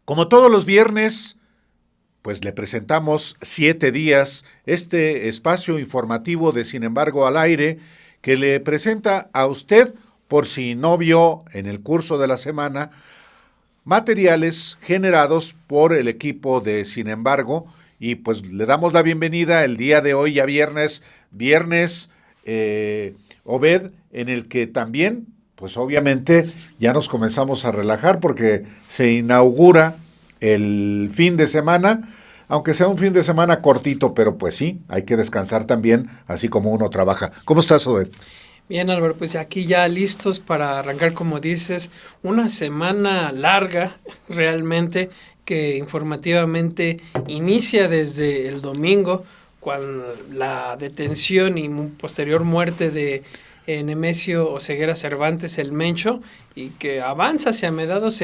Como todos los viernes, pues le presentamos 7 días este espacio informativo de Sin embargo al aire que le presenta a usted, por si no vio en el curso de la semana, materiales generados por el equipo de Sin embargo, y pues le damos la bienvenida el día de hoy, ya viernes, Obed, en el que también, pues obviamente ya nos comenzamos a relajar porque se inaugura el fin de semana, aunque sea un fin de semana cortito, pero pues sí, hay que descansar también, así como uno trabaja. ¿Cómo estás, Obed? Bien, Álvaro, pues aquí ya listos para arrancar, como dices, una semana larga realmente que informativamente inicia desde el domingo con la detención y posterior muerte de Nemesio Oseguera Cervantes, el Mencho, y que avanza hacia mediados,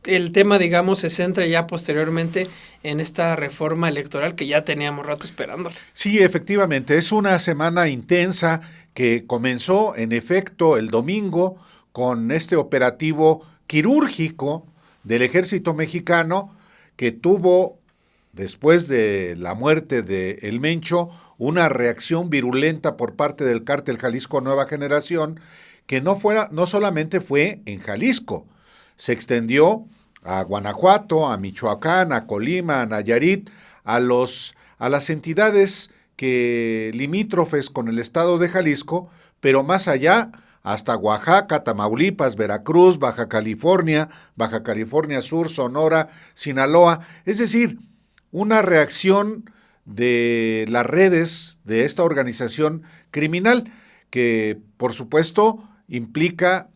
el tema, digamos, se centra ya posteriormente en esta reforma electoral que ya teníamos rato esperando. Sí, efectivamente, es una semana intensa que comenzó en efecto el domingo con este operativo quirúrgico del ejército mexicano que tuvo, después de la muerte de El Mencho, una reacción virulenta por parte del cártel Jalisco Nueva Generación, que no solamente fue en Jalisco, se extendió a Guanajuato, a Michoacán, a Colima, a Nayarit, a las entidades que limítrofes con el estado de Jalisco, pero más allá, hasta Oaxaca, Tamaulipas, Veracruz, Baja California Sur, Sonora, Sinaloa. Es decir, una reacción de las redes de esta organización criminal que, por supuesto, implica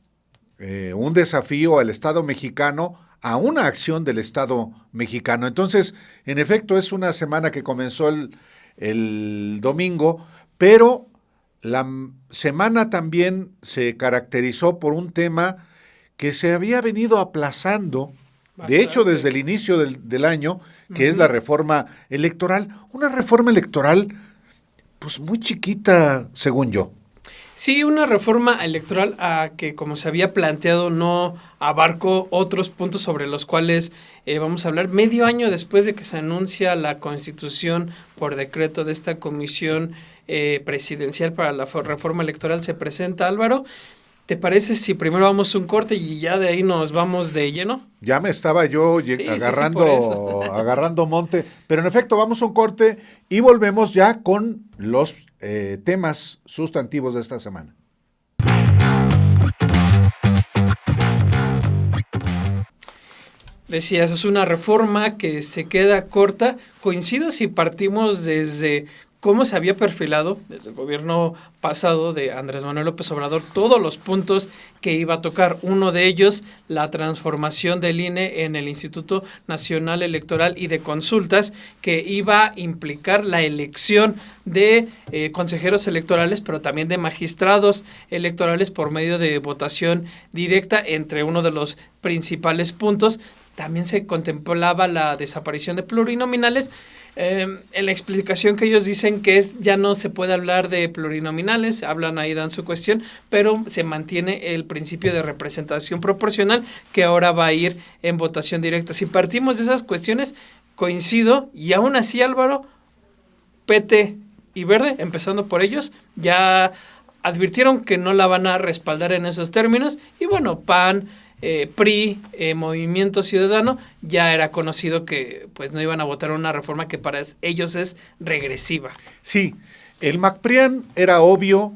un desafío al Estado mexicano, a una acción del Estado mexicano. Entonces, en efecto, es una semana que comenzó el domingo, pero la semana también se caracterizó por un tema que se había venido aplazando, de hecho, Bastante. desde el inicio del año, que es la reforma electoral. Una reforma electoral, pues muy chiquita, según yo. Sí, una reforma electoral que, como se había planteado, no abarcó otros puntos sobre los cuales vamos a hablar. Medio año después de que se anuncia la constitución por decreto de esta comisión presidencial para la reforma electoral, se presenta, Álvaro. ¿Te parece si primero vamos a un corte y ya de ahí nos vamos de lleno? Ya me estaba yo Sí, por eso. agarrando monte, pero en efecto vamos a un corte y volvemos ya con los temas sustantivos de esta semana. Decías, es una reforma que se queda corta. Coincido si partimos desde cómo se había perfilado desde el gobierno pasado de Andrés Manuel López Obrador todos los puntos que iba a tocar. Uno de ellos, la transformación del INE en el Instituto Nacional Electoral y de Consultas, que iba a implicar la elección de consejeros electorales, pero también de magistrados electorales por medio de votación directa, entre uno de los principales puntos. También se contemplaba la desaparición de plurinominales. En la explicación que ellos dicen que es ya no se puede hablar de plurinominales, hablan ahí, dan su cuestión, pero se mantiene el principio de representación proporcional que ahora va a ir en votación directa. Si partimos de esas cuestiones, coincido, y aún así, Álvaro, PT y Verde, empezando por ellos, ya advirtieron que no la van a respaldar en esos términos, y bueno, PAN, PRI, Movimiento Ciudadano, ya era conocido que pues no iban a votar una reforma que para ellos es regresiva. Sí, el MacPrian era obvio,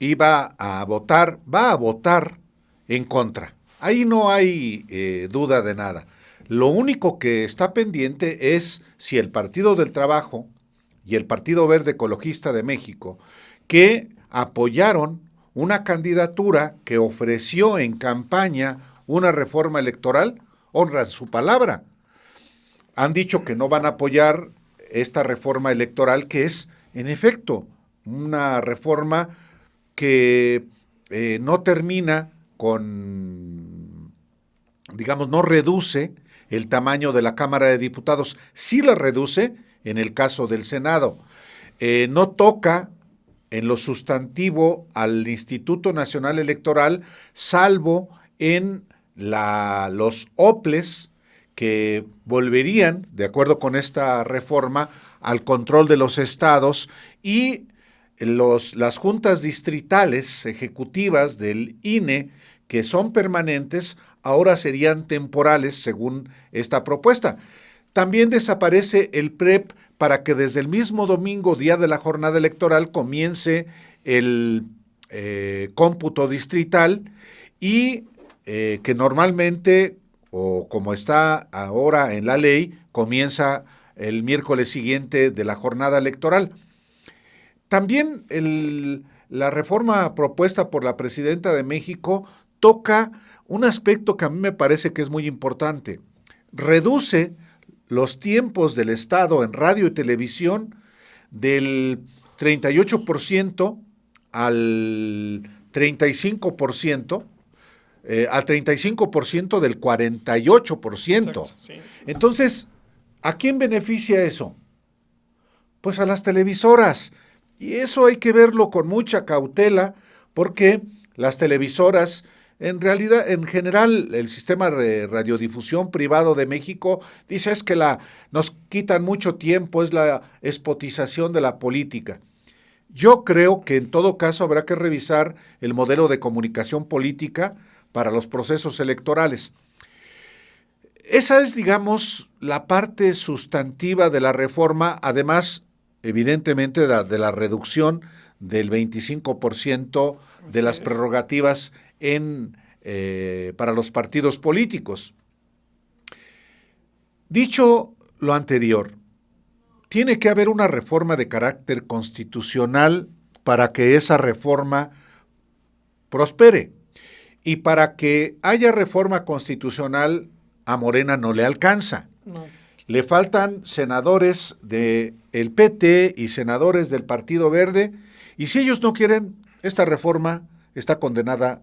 va a votar en contra. Ahí no hay duda de nada. Lo único que está pendiente es si el Partido del Trabajo y el Partido Verde Ecologista de México, que apoyaron una candidatura que ofreció en campaña una reforma electoral, honran su palabra. Han dicho que no van a apoyar esta reforma electoral, que es, en efecto, una reforma que no termina con, digamos, no reduce el tamaño de la Cámara de Diputados, sí la reduce en el caso del Senado. No toca en lo sustantivo al Instituto Nacional Electoral, salvo en los OPLES que volverían, de acuerdo con esta reforma, al control de los estados, y las juntas distritales ejecutivas del INE, que son permanentes, ahora serían temporales según esta propuesta. También desaparece el PREP para que desde el mismo domingo, día de la jornada electoral, comience el cómputo distrital y que normalmente, o como está ahora en la ley, comienza el miércoles siguiente de la jornada electoral. También la reforma propuesta por la presidenta de México toca un aspecto que a mí me parece que es muy importante. Reduce los tiempos del Estado en radio y televisión del 38% al 35%, al 35% del 48%. Exacto, sí. Entonces, ¿a quién beneficia eso? Pues a las televisoras. Y eso hay que verlo con mucha cautela, porque las televisoras, en realidad, en general, el sistema de radiodifusión privado de México dice es que nos quitan mucho tiempo, es la espotización de la política. Yo creo que en todo caso habrá que revisar el modelo de comunicación política para los procesos electorales. Esa es, digamos, la parte sustantiva de la reforma, además, evidentemente, de la reducción del 25% de las prerrogativas para los partidos políticos. Dicho lo anterior, tiene que haber una reforma de carácter constitucional para que esa reforma prospere. Y para que haya reforma constitucional, a Morena no le alcanza. No. Le faltan senadores del PT y senadores del Partido Verde, y si ellos no quieren, esta reforma está condenada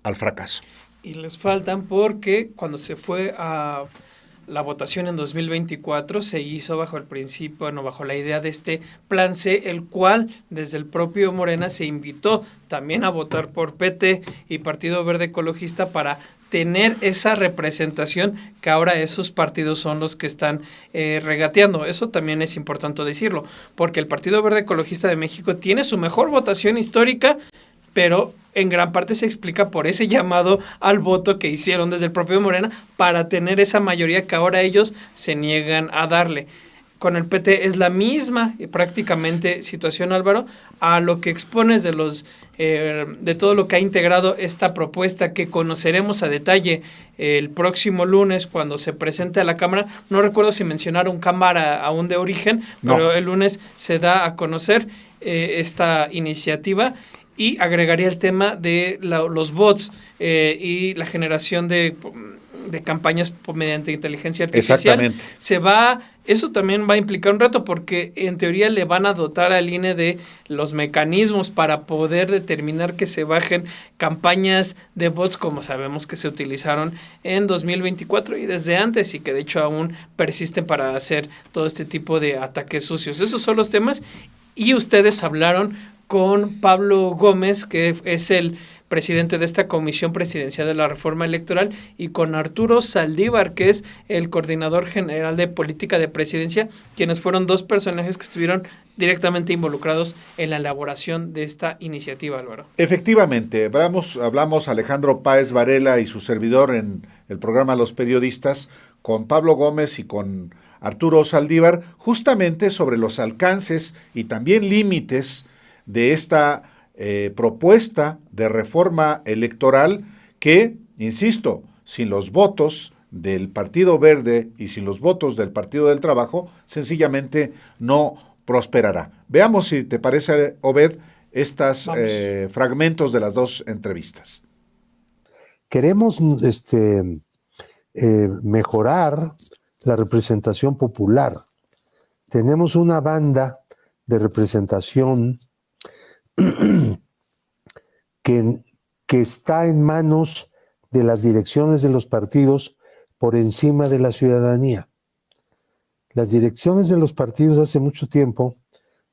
al fracaso. Y les faltan porque cuando se fue a la votación en 2024 se hizo bajo el principio, bueno, bajo la idea de este plan C, el cual desde el propio Morena se invitó también a votar por PT y Partido Verde Ecologista para tener esa representación que ahora esos partidos son los que están regateando. Eso también es importante decirlo, porque el Partido Verde Ecologista de México tiene su mejor votación histórica, pero en gran parte se explica por ese llamado al voto que hicieron desde el propio Morena para tener esa mayoría que ahora ellos se niegan a darle. Con el PT es la misma prácticamente situación, Álvaro, a lo que expones de todo lo que ha integrado esta propuesta que conoceremos a detalle el próximo lunes cuando se presente a la Cámara. No recuerdo si mencionaron Cámara aún de origen, no. Pero el lunes se da a conocer esta iniciativa. Y agregaría el tema de los bots y la generación de campañas mediante inteligencia artificial. Exactamente. Eso también va a implicar un reto porque en teoría le van a dotar al INE de los mecanismos para poder determinar que se bajen campañas de bots como sabemos que se utilizaron en 2024 y desde antes y que de hecho aún persisten para hacer todo este tipo de ataques sucios. Esos son los temas y ustedes hablaron con Pablo Gómez, que es el presidente de esta Comisión Presidencial de la Reforma Electoral, y con Arturo Saldívar, que es el coordinador general de política de presidencia, quienes fueron dos personajes que estuvieron directamente involucrados en la elaboración de esta iniciativa, Álvaro. Efectivamente, hablamos Alejandro Páez Varela y su servidor en el programa Los Periodistas, con Pablo Gómez y con Arturo Saldívar, justamente sobre los alcances y también límites de esta propuesta de reforma electoral que, insisto, sin los votos del Partido Verde y sin los votos del Partido del Trabajo, sencillamente no prosperará. Veamos si te parece, Obed, estos fragmentos de las dos entrevistas. Queremos mejorar la representación popular. Tenemos una banda de representación que está en manos de las direcciones de los partidos por encima de la ciudadanía. Las direcciones de los partidos hace mucho tiempo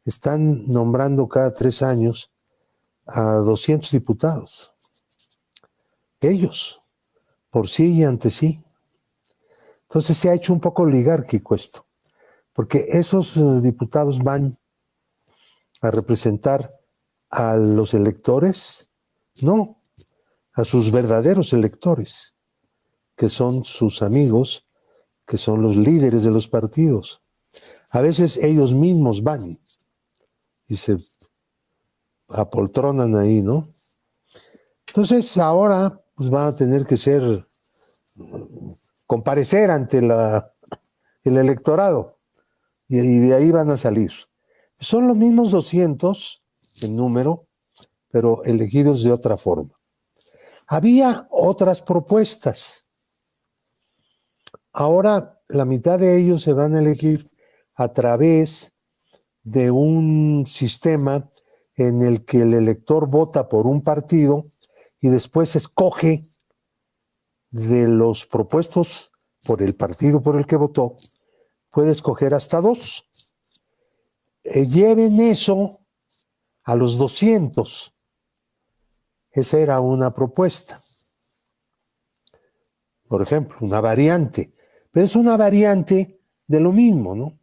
están nombrando cada 3 años a 200 diputados. Ellos, por sí y ante sí. Entonces se ha hecho un poco oligárquico esto, porque esos diputados van a representar a los electores, no, a sus verdaderos electores, que son sus amigos, que son los líderes de los partidos. A veces ellos mismos van y se apoltronan ahí, ¿no? Entonces ahora pues van a tener que comparecer ante el electorado y de ahí van a salir. Son los mismos 200 en número, pero elegidos de otra forma. Había otras propuestas. Ahora la mitad de ellos se van a elegir a través de un sistema en el que el elector vota por un partido y después escoge de los propuestos por el partido por el que votó, puede escoger hasta 2. Lleven eso a los 200. Esa era una propuesta. Por ejemplo, una variante. Pero es una variante de lo mismo, ¿no?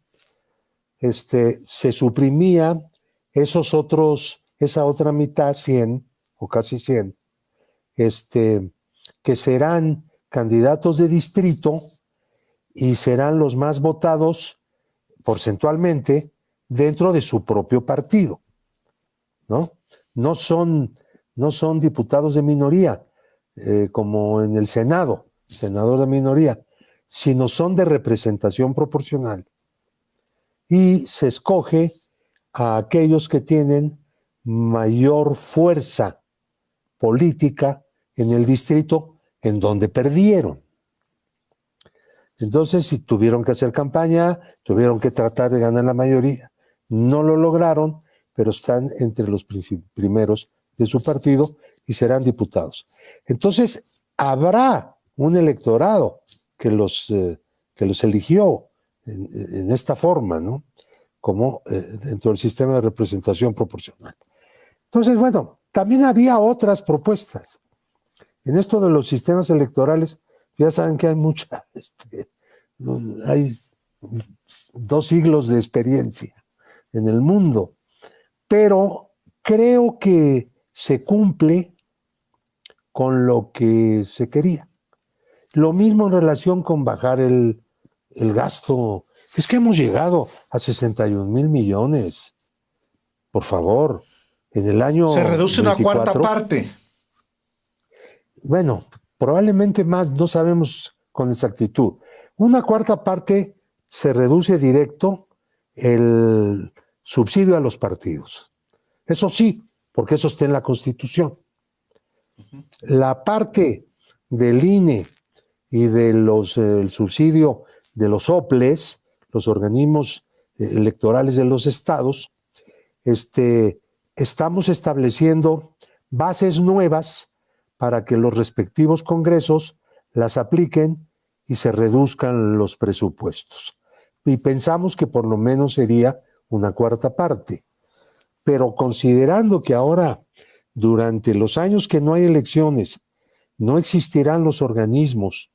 Se suprimía esa otra mitad, 100 o casi 100, que serán candidatos de distrito y serán los más votados porcentualmente dentro de su propio partido, ¿no? No son diputados de minoría, como en el Senado, senador de minoría, sino son de representación proporcional. Y se escoge a aquellos que tienen mayor fuerza política en el distrito en donde perdieron. Entonces, si tuvieron que hacer campaña, tuvieron que tratar de ganar la mayoría, no lo lograron, pero están entre los primeros de su partido y serán diputados. Entonces, habrá un electorado que los eligió en esta forma, ¿no? Como dentro del sistema de representación proporcional. Entonces, bueno, también había otras propuestas. En esto de los sistemas electorales, ya saben que hay hay 2 siglos de experiencia en el mundo, pero creo que se cumple con lo que se quería. Lo mismo en relación con bajar el gasto. Es que hemos llegado a 61,000 millones. Por favor, en el año se reduce 24, una cuarta parte. Bueno, probablemente más, no sabemos con exactitud. Una cuarta parte se reduce directo el subsidio a los partidos. Eso sí, porque eso está en la Constitución. La parte del INE y de el subsidio de los OPLES, los organismos electorales de los estados, estamos estableciendo bases nuevas para que los respectivos congresos las apliquen y se reduzcan los presupuestos. Y pensamos que por lo menos sería una cuarta parte. Pero considerando que ahora, durante los años que no hay elecciones, no existirán los organismos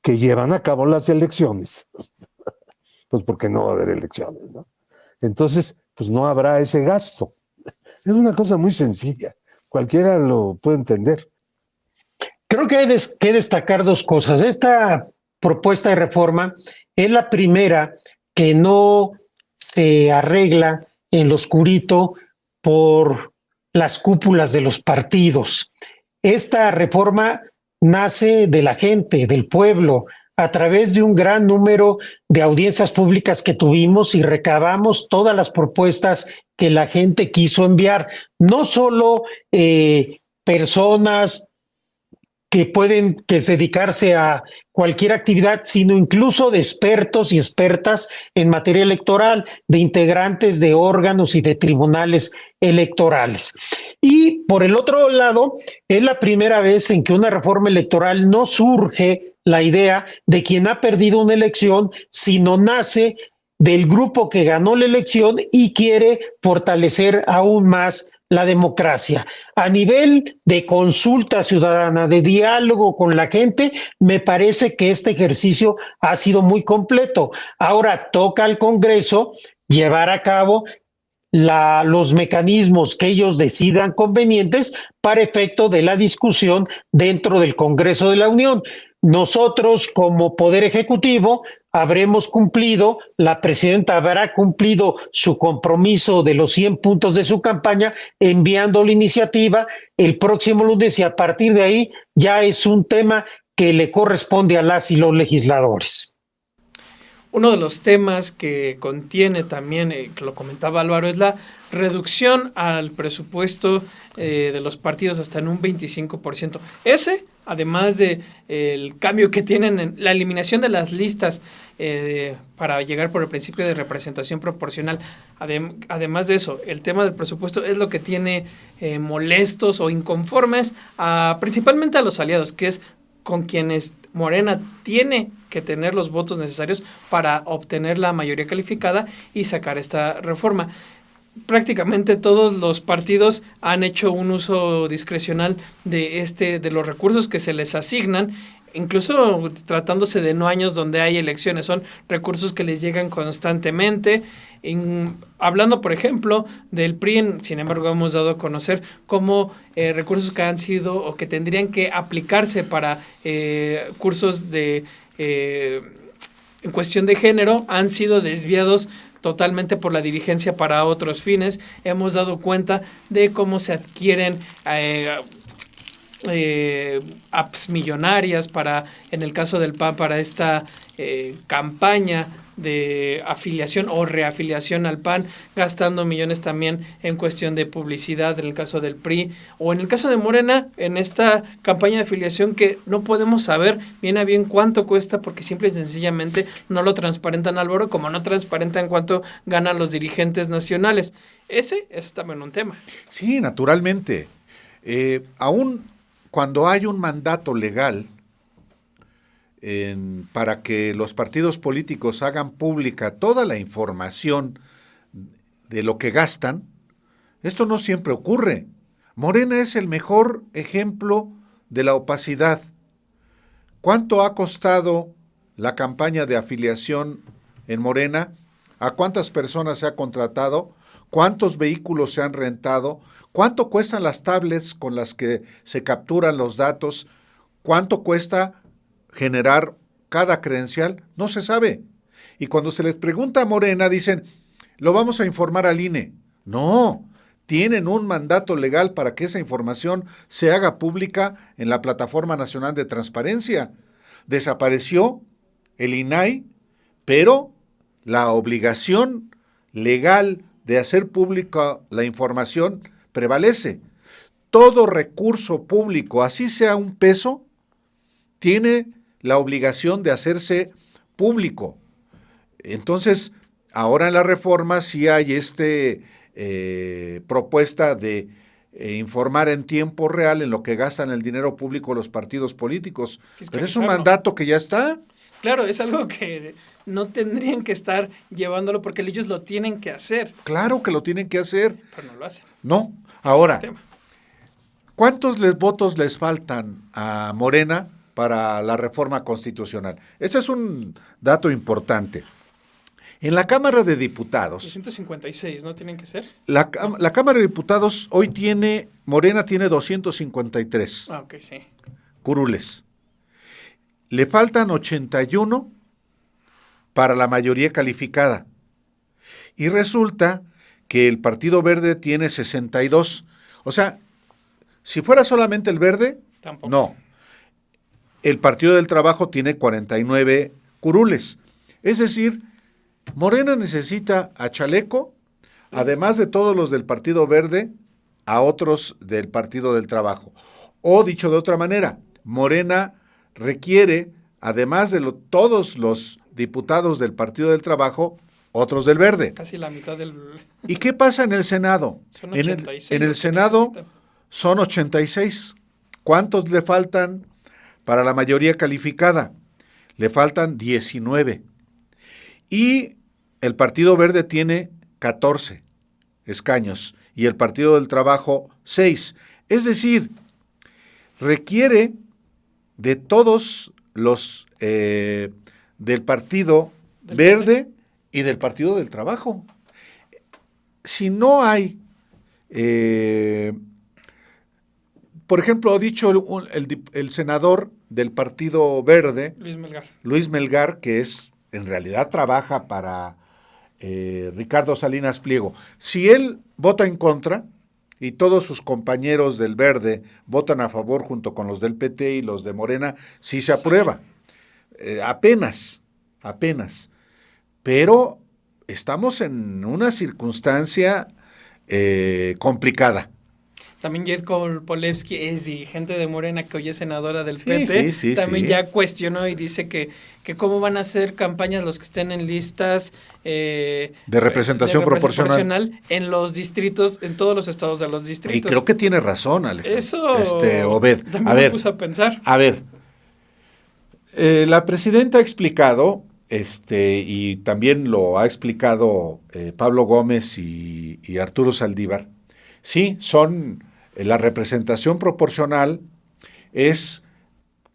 que llevan a cabo las elecciones, pues porque no va a haber elecciones, ¿no? Entonces, pues no habrá ese gasto. Es una cosa muy sencilla. Cualquiera lo puede entender. Creo que hay que destacar 2 cosas. Esta propuesta de reforma es la primera que no se arregla en lo oscurito por las cúpulas de los partidos. Esta reforma nace de la gente, del pueblo, a través de un gran número de audiencias públicas que tuvimos y recabamos todas las propuestas que la gente quiso enviar. No solo personas que pueden dedicarse a cualquier actividad, sino incluso de expertos y expertas en materia electoral, de integrantes de órganos y de tribunales electorales. Y por el otro lado, es la primera vez en que una reforma electoral no surge la idea de quien ha perdido una elección, sino nace del grupo que ganó la elección y quiere fortalecer aún más la democracia. A nivel de consulta ciudadana, de diálogo con la gente, me parece que este ejercicio ha sido muy completo. Ahora toca al Congreso llevar a cabo los mecanismos que ellos decidan convenientes para efecto de la discusión dentro del Congreso de la Unión. Nosotros, como Poder Ejecutivo, habremos cumplido, la presidenta habrá cumplido su compromiso de los 100 puntos de su campaña, enviando la iniciativa el próximo lunes, y a partir de ahí ya es un tema que le corresponde a las y los legisladores. Uno de los temas que contiene también, que lo comentaba Álvaro, es la reducción al presupuesto de los partidos hasta en un 25%. Ese, además de el cambio que tienen en la eliminación de las listas para llegar por el principio de representación proporcional, además de eso, el tema del presupuesto es lo que tiene molestos o inconformes principalmente a los aliados, que es con quienes Morena tiene que tener los votos necesarios para obtener la mayoría calificada y sacar esta reforma. Prácticamente todos los partidos han hecho un uso discrecional de los recursos que se les asignan, incluso tratándose de no años donde hay elecciones, son recursos que les llegan constantemente. Hablando, por ejemplo, del PRI, sin embargo, hemos dado a conocer cómo recursos que han sido o que tendrían que aplicarse para cursos en cuestión de género han sido desviados totalmente por la dirigencia para otros fines. Hemos dado cuenta de cómo se adquieren apps millonarias en el caso del PAN, para esta campaña de afiliación o reafiliación al PAN, gastando millones también en cuestión de publicidad en el caso del PRI, o en el caso de Morena, en esta campaña de afiliación que no podemos saber bien a bien cuánto cuesta, porque simple y sencillamente no lo transparentan, Álvaro, como no transparentan cuánto ganan los dirigentes nacionales. Ese es también un tema. Sí, naturalmente. Aún cuando hay un mandato legal para que los partidos políticos hagan pública toda la información de lo que gastan, esto no siempre ocurre. Morena es el mejor ejemplo de la opacidad. ¿Cuánto ha costado la campaña de afiliación en Morena? ¿A cuántas personas se ha contratado? ¿Cuántos vehículos se han rentado? ¿Cuánto cuestan las tablets con las que se capturan los datos? ¿Cuánto cuesta generar cada credencial? No se sabe. Y cuando se les pregunta a Morena, dicen, lo vamos a informar al INE. No, tienen un mandato legal para que esa información se haga pública en la Plataforma Nacional de Transparencia. Desapareció el INAI, pero la obligación legal de hacer pública la información prevalece. Todo recurso público, así sea un peso, tiene la obligación de hacerse público. Entonces, ahora en la reforma sí hay propuesta de informar en tiempo real en lo que gastan el dinero público los partidos políticos. Pero es un mandato que ya está. Claro, es algo que no tendrían que estar llevándolo porque ellos lo tienen que hacer. Claro que lo tienen que hacer. Pero no lo hacen. No. Ahora, ¿cuántos votos les faltan a Morena para la reforma constitucional? Ese es un dato importante. En la Cámara de Diputados... 256, ¿no tienen que ser? La Cámara de Diputados hoy Morena tiene 253 sí. curules. Le faltan 81 para la mayoría calificada. Y resulta que el Partido Verde tiene 62. O sea, si fuera solamente el Verde, tampoco. No. El Partido del Trabajo tiene 49 curules. Es decir, Morena necesita a Chaleco, además de todos los del Partido Verde, a otros del Partido del Trabajo. O dicho de otra manera, Morena requiere, además de todos los diputados del Partido del Trabajo, otros del Verde. Casi la mitad del... ¿Y qué pasa en el Senado? Son 86, en el Senado son 86. ¿Cuántos le faltan para la mayoría calificada? Le faltan 19. Y el Partido Verde tiene 14 escaños y el Partido del Trabajo 6. Es decir, requiere de todos los del Partido Verde y del Partido del Trabajo. Si no hay, por ejemplo, ha dicho el senador del Partido Verde, Luis Melgar, que en realidad trabaja para Ricardo Salinas Pliego. Si él vota en contra y todos sus compañeros del Verde votan a favor junto con los del PT y los de Morena, sí se aprueba. Apenas. Pero estamos en una circunstancia complicada. También Jedko Polevsky es dirigente de Morena, que hoy es senadora del PT. También ya cuestionó y dice que cómo van a hacer campañas los que estén en listas de representación proporcional en los distritos, en todos los estados de los distritos. Y creo que tiene razón, Alejandro. Eso, Obed. También me puse a pensar. A ver, la presidenta ha explicado, y también lo ha explicado Pablo Gómez y Arturo Saldívar. Sí, la representación proporcional es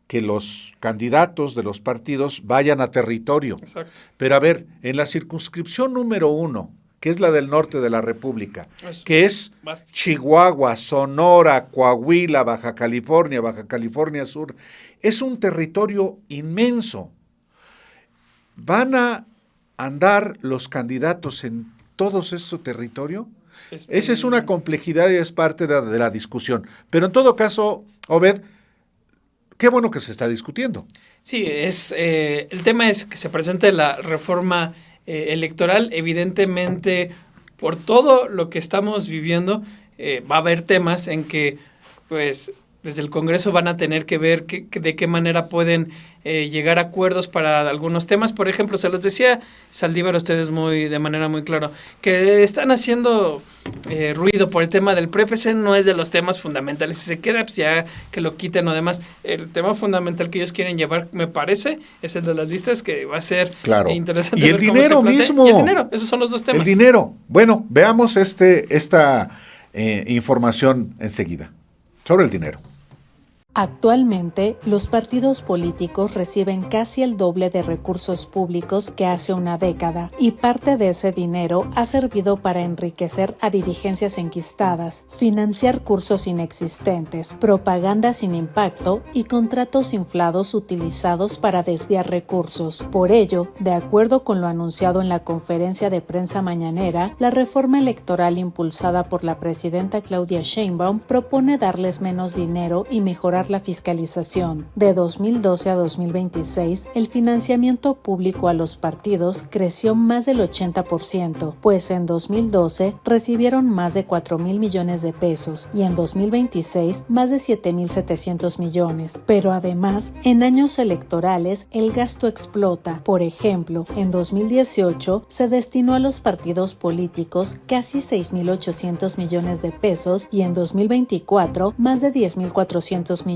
que los candidatos de los partidos vayan a territorio. Exacto. Pero a ver, en la circunscripción número 1, que es la del norte de la República, que es Chihuahua, Sonora, Coahuila, Baja California Sur, es un territorio inmenso. ¿Van a andar los candidatos en todos estos territorios? Esa es una complejidad y es parte de la discusión. Pero en todo caso, Obed, qué bueno que se está discutiendo. Sí, el tema es que se presente la reforma electoral. Evidentemente, por todo lo que estamos viviendo, va a haber temas en que, pues, desde el Congreso van a tener que ver de qué manera pueden llegar a acuerdos para algunos temas. Por ejemplo, se los decía Saldívar a ustedes de manera muy clara, que están haciendo ruido por el tema del PREP. Ese no es de los temas fundamentales. Si se queda, pues ya que lo quiten o demás. El tema fundamental que ellos quieren llevar, me parece, es el de las listas, que va a ser interesante. Y el dinero mismo. Y el dinero, esos son los dos temas. El dinero. Bueno, veamos esta información enseguida. Sobre el dinero. Actualmente, los partidos políticos reciben casi el doble de recursos públicos que hace una década, y parte de ese dinero ha servido para enriquecer a dirigencias enquistadas, financiar cursos inexistentes, propaganda sin impacto y contratos inflados utilizados para desviar recursos. Por ello, de acuerdo con lo anunciado en la conferencia de prensa mañanera, la reforma electoral impulsada por la presidenta Claudia Sheinbaum propone darles menos dinero y mejorar la fiscalización. De 2012 a 2026, el financiamiento público a los partidos creció más del 80%, pues en 2012 recibieron más de 4,000 millones de pesos y en 2026 más de 7,700 millones. Pero además, en años electorales, el gasto explota. Por ejemplo, en 2018 se destinó a los partidos políticos casi 6,800 millones de pesos y en 2024 más de 10,400 millones.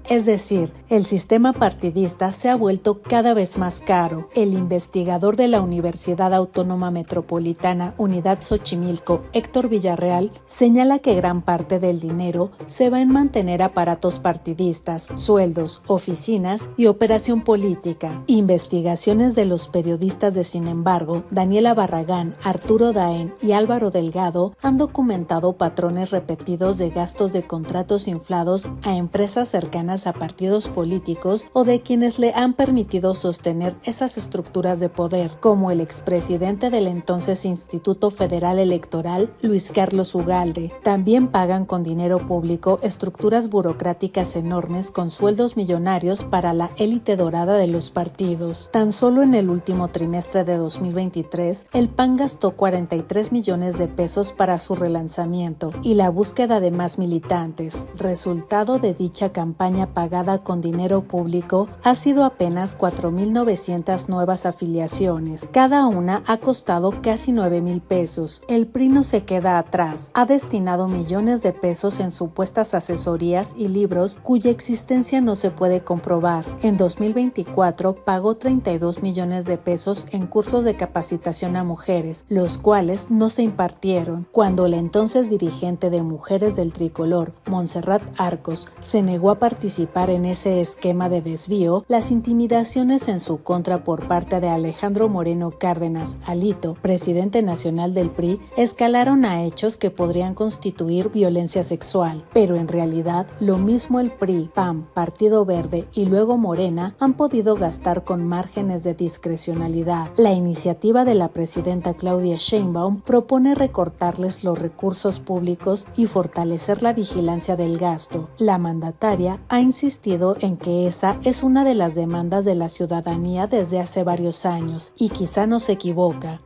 Es decir, el sistema partidista se ha vuelto cada vez más caro. El investigador de la Universidad Autónoma Metropolitana Unidad Xochimilco, Héctor Villarreal, señala que gran parte del dinero se va en mantener aparatos partidistas, sueldos, oficinas y operación política. Investigaciones de los periodistas de Sin embargo, Daniela Barragán, Arturo Daen y Álvaro Delgado han documentado patrones repetidos de gastos de contratos inflados a empresas cercanas a partidos políticos o de quienes le han permitido sostener esas estructuras de poder, como el expresidente del entonces Instituto Federal Electoral, Luis Carlos Ugalde. También pagan con dinero público estructuras burocráticas enormes con sueldos millonarios para la élite dorada de los partidos. Tan solo en el último trimestre de 2023, el PAN gastó 43 millones de pesos para su relanzamiento y la búsqueda de más militantes. Resultado de dicha dicha campaña pagada con dinero público ha sido apenas 4,900 nuevas afiliaciones. Cada una ha costado casi 9,000 pesos. El PRI no se queda atrás. Ha destinado millones de pesos en supuestas asesorías y libros cuya existencia no se puede comprobar. En 2024 pagó 32 millones de pesos en cursos de capacitación a mujeres, los cuales no se impartieron. Cuando la entonces dirigente de Mujeres del Tricolor, Montserrat Arcos, se negó a participar en ese esquema de desvío, las intimidaciones en su contra por parte de Alejandro Moreno Cárdenas, Alito, presidente nacional del PRI, escalaron a hechos que podrían constituir violencia sexual. Pero en realidad, lo mismo el PRI, PAN, Partido Verde y luego Morena han podido gastar con márgenes de discrecionalidad. La iniciativa de la presidenta Claudia Sheinbaum propone recortarles los recursos públicos y fortalecer la vigilancia del gasto. La mandataria ha insistido en que esa es una de las demandas de la ciudadanía desde hace varios años, y quizá no se equivoca.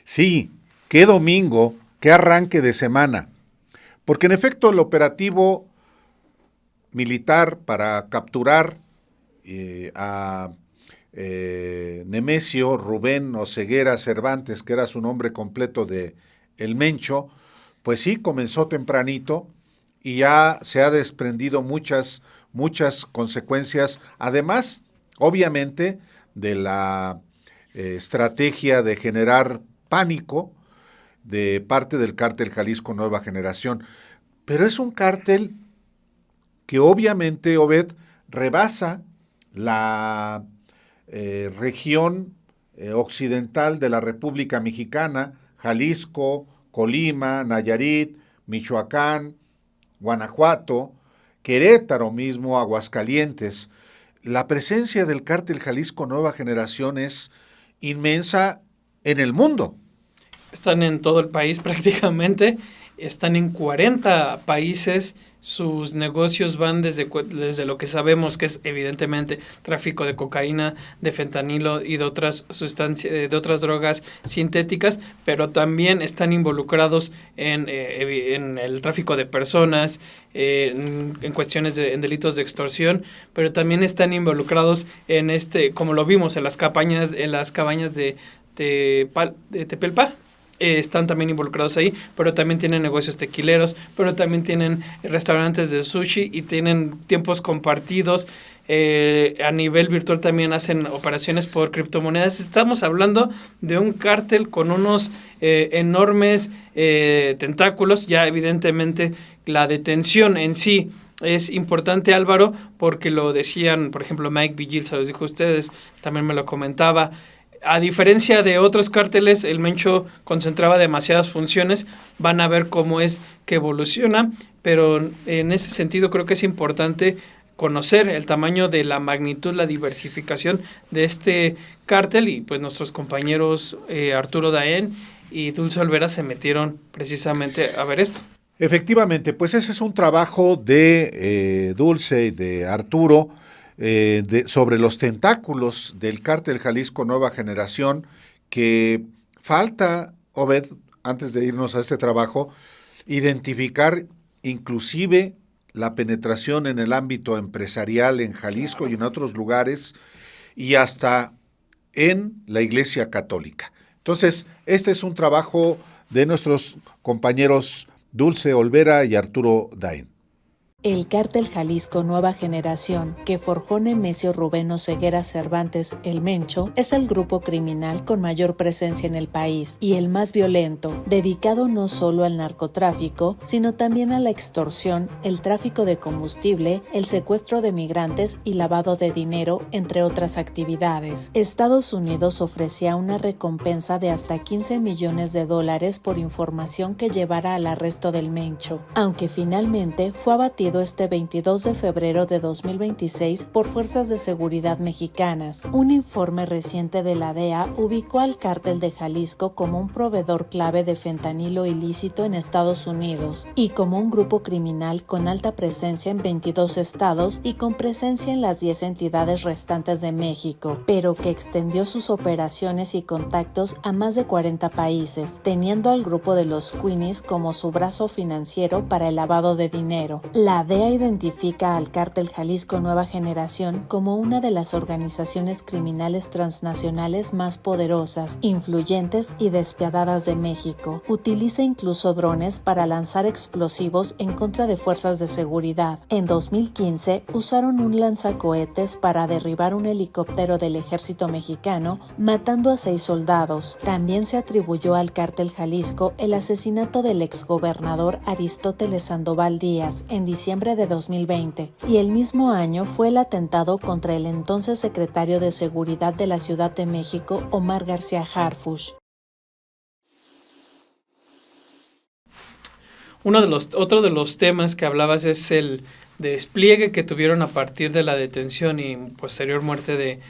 Sí, qué domingo, qué arranque de semana. Porque en efecto el operativo militar para capturar a Nemesio Rubén Oseguera Cervantes, que era su nombre completo de El Mencho, pues sí, comenzó tempranito y ya se ha desprendido muchas consecuencias, además, obviamente, de la estrategia de generar pánico de parte del cártel Jalisco Nueva Generación. Pero es un cártel que obviamente, Obed, rebasa la región occidental de la República Mexicana, Jalisco, Colima, Nayarit, Michoacán, Guanajuato, Querétaro mismo, Aguascalientes. La presencia del cártel Jalisco Nueva Generación es inmensa en el mundo. Están en todo el país prácticamente, están en 40 países, sus negocios van desde lo que sabemos que es evidentemente tráfico de cocaína, de fentanilo y de otras sustancias, de otras drogas sintéticas, pero también están involucrados en el tráfico de personas, en cuestiones en delitos de extorsión, pero también están involucrados en como lo vimos en las cabañas de Tepelpa. Están también involucrados ahí, pero también tienen negocios tequileros, pero también tienen restaurantes de sushi y tienen tiempos compartidos. A nivel virtual también hacen operaciones por criptomonedas. Estamos hablando de un cártel con unos enormes tentáculos. Ya evidentemente la detención en sí es importante, Álvaro, porque lo decían, por ejemplo, Mike Vigil, se los dijo a ustedes, también me lo comentaba. A diferencia de otros cárteles, el Mencho concentraba demasiadas funciones. Van a ver cómo es que evoluciona, pero en ese sentido creo que es importante conocer el tamaño de la magnitud, la diversificación de este cártel, y pues nuestros compañeros Arturo Daen y Dulce Olvera se metieron precisamente a ver esto. Efectivamente, pues ese es un trabajo de Dulce y de Arturo, sobre los tentáculos del cártel Jalisco Nueva Generación, que falta, Obed, antes de irnos a este trabajo, identificar inclusive la penetración en el ámbito empresarial en Jalisco y en otros lugares, y hasta en la Iglesia Católica. Entonces, este es un trabajo de nuestros compañeros Dulce Olvera y Arturo Daen. El cártel Jalisco Nueva Generación, que forjó Nemesio Rubén Oseguera Cervantes, El Mencho, es el grupo criminal con mayor presencia en el país y el más violento, dedicado no solo al narcotráfico, sino también a la extorsión, el tráfico de combustible, el secuestro de migrantes y lavado de dinero, entre otras actividades. Estados Unidos ofrecía una recompensa de hasta $15 millones por información que llevara al arresto del Mencho, aunque finalmente fue abatido detenido este 22 de febrero de 2026 por fuerzas de seguridad mexicanas. Un informe reciente de la DEA ubicó al cártel de Jalisco como un proveedor clave de fentanilo ilícito en Estados Unidos y como un grupo criminal con alta presencia en 22 estados y con presencia en las 10 entidades restantes de México, pero que extendió sus operaciones y contactos a más de 40 países, teniendo al grupo de los Queenies como su brazo financiero para el lavado de dinero. La DEA identifica al cártel Jalisco Nueva Generación como una de las organizaciones criminales transnacionales más poderosas, influyentes y despiadadas de México. Utiliza incluso drones para lanzar explosivos en contra de fuerzas de seguridad. En 2015 usaron un lanzacohetes para derribar un helicóptero del ejército mexicano, matando a 6 soldados. También se atribuyó al cártel Jalisco el asesinato del exgobernador Aristóteles Sandoval Díaz en diciembre de 2020, y el mismo año fue el atentado contra el entonces secretario de Seguridad de la Ciudad de México, Omar García Harfuch. Otro de los temas que hablabas es el despliegue que tuvieron a partir de la detención y posterior muerte de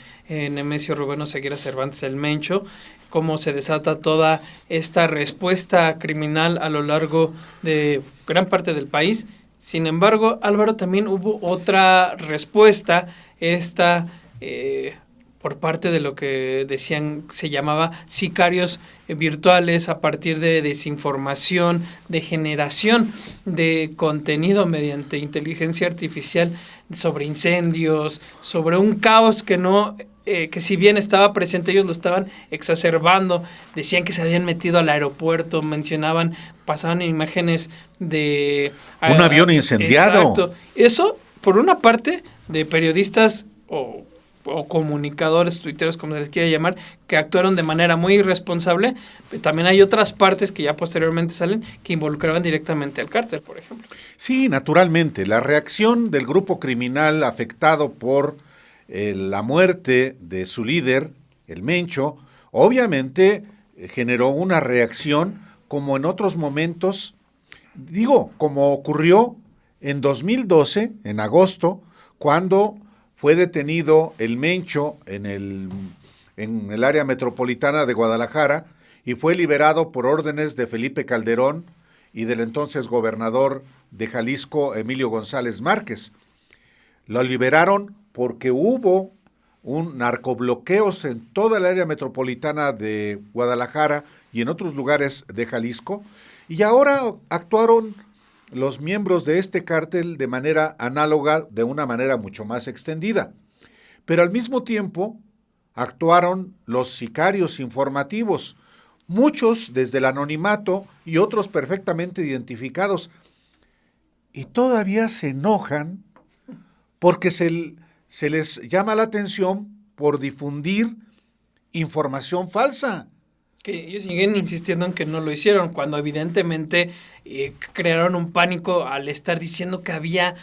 Nemesio Rubén Oseguera Cervantes el Mencho, cómo se desata toda esta respuesta criminal a lo largo de gran parte del país. Sin embargo, Álvaro, también hubo otra respuesta, por parte de lo que decían, se llamaba sicarios virtuales, a partir de desinformación, de generación de contenido mediante inteligencia artificial sobre incendios, sobre un caos que si bien estaba presente, ellos lo estaban exacerbando. Decían que se habían metido al aeropuerto, pasaban imágenes de un avión incendiado. Exacto. Eso, por una parte, de periodistas o comunicadores, tuiteros, como se les quiera llamar, que actuaron de manera muy irresponsable. Pero también hay otras partes que ya posteriormente salen que involucraban directamente al cártel, por ejemplo. Sí, naturalmente. La reacción del grupo criminal afectado por la muerte de su líder, el Mencho, obviamente generó una reacción como en otros momentos, como ocurrió en 2012, en agosto, cuando fue detenido el Mencho en el área metropolitana de Guadalajara y fue liberado por órdenes de Felipe Calderón y del entonces gobernador de Jalisco, Emilio González Márquez. Lo liberaron porque hubo un narcobloqueos en toda el área metropolitana de Guadalajara y en otros lugares de Jalisco, y ahora actuaron los miembros de este cártel de manera análoga, de una manera mucho más extendida. Pero al mismo tiempo actuaron los sicarios informativos, muchos desde el anonimato y otros perfectamente identificados. Y todavía se enojan porque se les llama la atención por difundir información falsa. Que ellos siguen insistiendo en que no lo hicieron, cuando evidentemente crearon un pánico al estar diciendo que había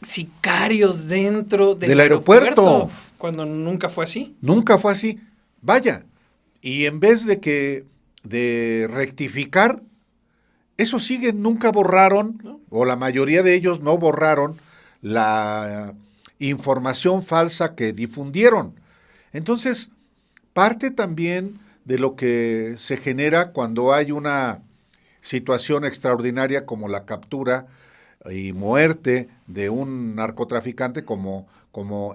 sicarios dentro del aeropuerto, cuando nunca fue así. Nunca fue así. Vaya, y en vez de rectificar, eso sigue, nunca borraron, ¿no? O la mayoría de ellos no borraron la información falsa que difundieron. Entonces, parte también de lo que se genera cuando hay una situación extraordinaria como la captura y muerte de un narcotraficante como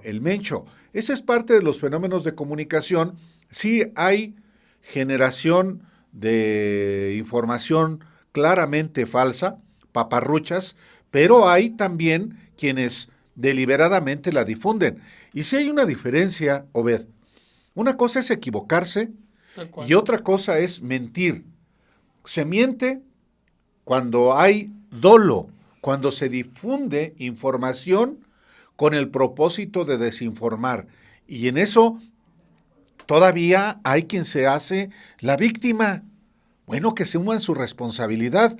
el Mencho. Ese es parte de los fenómenos de comunicación. Sí hay generación de información claramente falsa, paparruchas, pero hay también quienes deliberadamente la difunden. Y sí hay una diferencia, Obed. Una cosa es equivocarse y otra cosa es mentir. Se miente cuando hay dolo, cuando se difunde información con el propósito de desinformar. Y en eso todavía hay quien se hace la víctima. Bueno, que se suman su responsabilidad.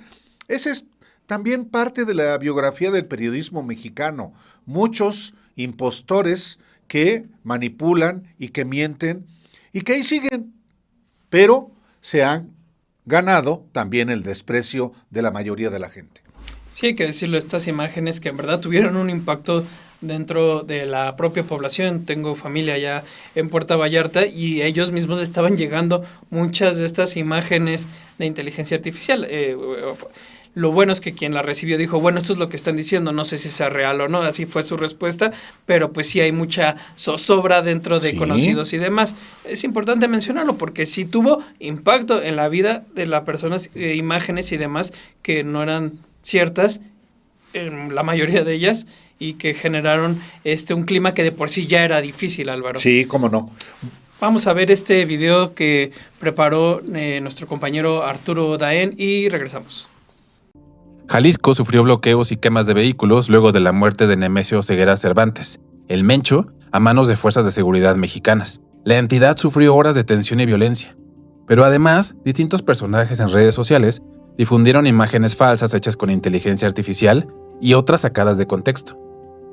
Ese es también parte de la biografía del periodismo mexicano. Muchos impostores que manipulan y que mienten y que ahí siguen, pero se han ganado también el desprecio de la mayoría de la gente. Sí, hay que decirlo, estas imágenes que en verdad tuvieron un impacto dentro de la propia población. Tengo familia allá en Puerto Vallarta y ellos mismos estaban llegando muchas de estas imágenes de inteligencia artificial. Lo bueno es que quien la recibió dijo, bueno, esto es lo que están diciendo, no sé si sea real o no, así fue su respuesta, pero pues sí hay mucha zozobra dentro de conocidos y demás. Es importante mencionarlo porque sí tuvo impacto en la vida de las personas, imágenes y demás que no eran ciertas, la mayoría de ellas, y que generaron un clima que de por sí ya era difícil, Álvaro. Sí, cómo no. Vamos a ver este video que preparó nuestro compañero Arturo Daén y regresamos. Jalisco sufrió bloqueos y quemas de vehículos luego de la muerte de Nemesio Ceguera Cervantes, el Mencho, a manos de fuerzas de seguridad mexicanas. La entidad sufrió horas de tensión y violencia. Pero además, distintos personajes en redes sociales difundieron imágenes falsas hechas con inteligencia artificial y otras sacadas de contexto,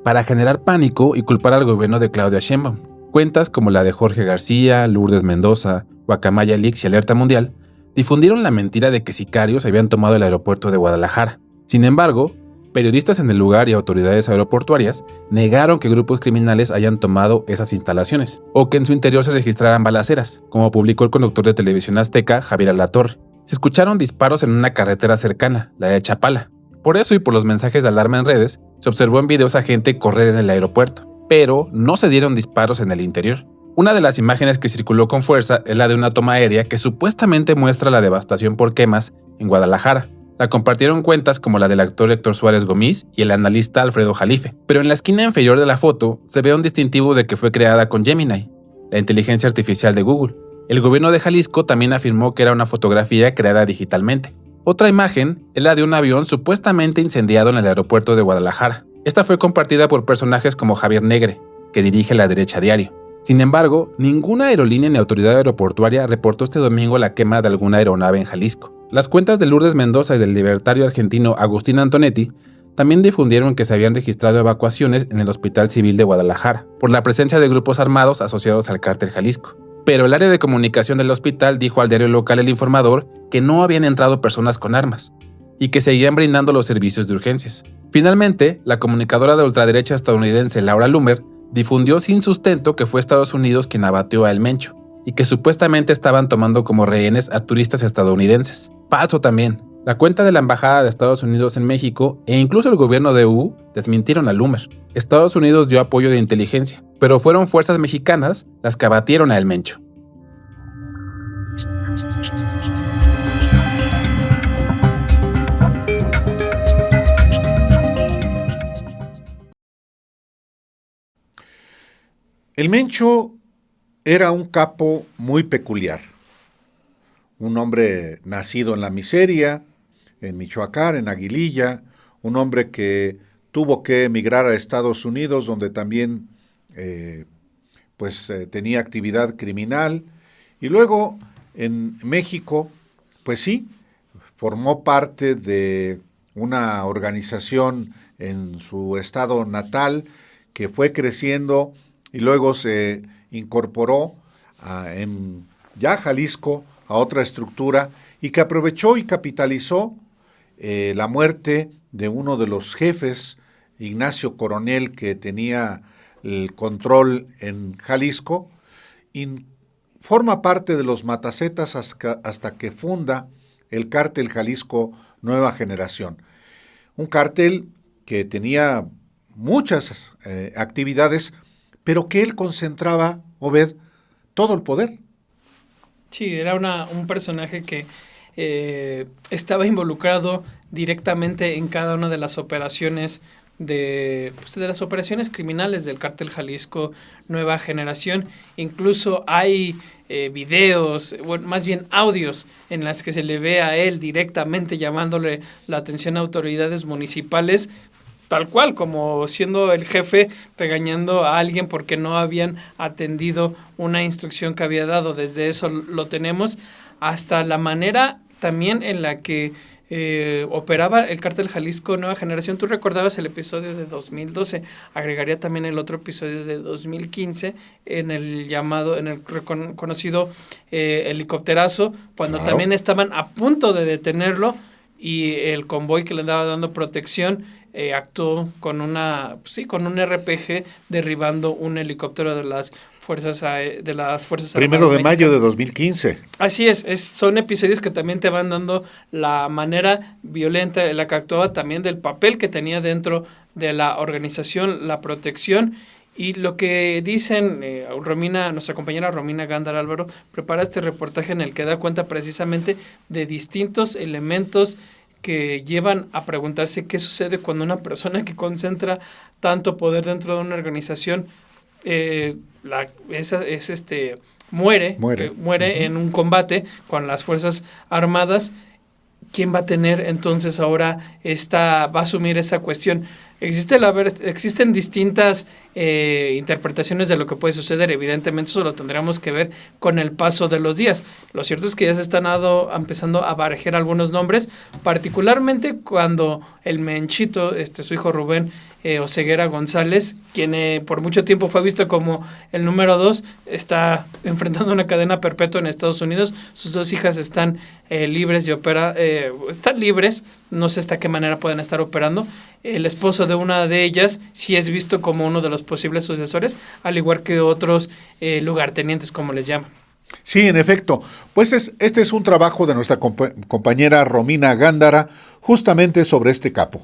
para generar pánico y culpar al gobierno de Claudia Sheinbaum. Cuentas como la de Jorge García, Lourdes Mendoza, Guacamaya Leaks y Alerta Mundial difundieron la mentira de que sicarios habían tomado el aeropuerto de Guadalajara. Sin embargo, periodistas en el lugar y autoridades aeroportuarias negaron que grupos criminales hayan tomado esas instalaciones, o que en su interior se registraran balaceras, como publicó el conductor de televisión azteca Javier Alatorre. Se escucharon disparos en una carretera cercana, la de Chapala. Por eso y por los mensajes de alarma en redes, se observó en videos a gente correr en el aeropuerto, pero no se dieron disparos en el interior. Una de las imágenes que circuló con fuerza es la de una toma aérea que supuestamente muestra la devastación por quemas en Guadalajara. La compartieron cuentas como la del actor Héctor Suárez Gómez y el analista Alfredo Jalife, pero en la esquina inferior de la foto se ve un distintivo de que fue creada con Gemini, la inteligencia artificial de Google. El gobierno de Jalisco también afirmó que era una fotografía creada digitalmente. Otra imagen es la de un avión supuestamente incendiado en el aeropuerto de Guadalajara. Esta fue compartida por personajes como Javier Negre, que dirige La Derecha Diario. Sin embargo, ninguna aerolínea ni autoridad aeroportuaria reportó este domingo la quema de alguna aeronave en Jalisco. Las cuentas de Lourdes Mendoza y del libertario argentino Agustín Antonetti también difundieron que se habían registrado evacuaciones en el Hospital Civil de Guadalajara por la presencia de grupos armados asociados al cártel Jalisco. Pero el área de comunicación del hospital dijo al diario local El Informador que no habían entrado personas con armas y que seguían brindando los servicios de urgencias. Finalmente, la comunicadora de ultraderecha estadounidense Laura Loomer difundió sin sustento que fue Estados Unidos quien abatió a El Mencho y que supuestamente estaban tomando como rehenes a turistas estadounidenses. Falso también. La cuenta de la Embajada de Estados Unidos en México e incluso el gobierno de EU desmintieron a Loomer. Estados Unidos dio apoyo de inteligencia, pero fueron fuerzas mexicanas las que abatieron a El Mencho. El Mencho era un capo muy peculiar, un hombre nacido en la miseria, en Michoacán, en Aguililla, un hombre que tuvo que emigrar a Estados Unidos, donde también tenía actividad criminal, y luego en México, pues sí, formó parte de una organización en su estado natal que fue creciendo y luego se incorporó en Jalisco a otra estructura y que aprovechó y capitalizó la muerte de uno de los jefes, Ignacio Coronel, que tenía el control en Jalisco, y forma parte de los Matacetas hasta que funda el cártel Jalisco Nueva Generación. Un cártel que tenía muchas actividades, pero que él concentraba, Obed, todo el poder. Sí, era un personaje que estaba involucrado directamente en cada una de las operaciones de las operaciones criminales del cártel Jalisco Nueva Generación. Incluso hay videos, más bien audios, en las que se le ve a él directamente llamándole la atención a autoridades municipales, tal cual, como siendo el jefe, regañando a alguien porque no habían atendido una instrucción que había dado. Desde eso lo tenemos hasta la manera también en la que operaba el cártel Jalisco Nueva Generación. Tú recordabas el episodio de 2012, agregaría también el otro episodio de 2015 en el conocido helicópterazo, cuando también estaban a punto de detenerlo y el convoy que le andaba dando protección actuó con un RPG derribando un helicóptero de las fuerzas armadas. Primero de mayo de mexicanas. 2015. Así son episodios que también te van dando la manera violenta en la que actuaba, también del papel que tenía dentro de la organización, la protección. Y lo que dicen, nuestra compañera Romina Gándara, Álvaro, prepara este reportaje en el que da cuenta precisamente de distintos elementos que llevan a preguntarse qué sucede cuando una persona que concentra tanto poder dentro de una organización muere en un combate con las Fuerzas Armadas. ¿Quién va a tener entonces ahora va a asumir esa cuestión? Existen distintas interpretaciones de lo que puede suceder. Evidentemente eso lo tendremos que ver con el paso de los días. Lo cierto es que ya se están empezando a barajar algunos nombres, particularmente cuando el Menchito, su hijo Rubén Oseguera González, quien por mucho tiempo fue visto como el número 2, está enfrentando una cadena perpetua en Estados Unidos. Sus 2 hijas están libres están libres, no sé hasta qué manera pueden estar operando. El esposo de una de ellas sí es visto como uno de los posibles sucesores, al igual que otros lugartenientes, como les llaman. Sí, en efecto. Pues este es un trabajo de nuestra compañera Romina Gándara, justamente sobre este capo.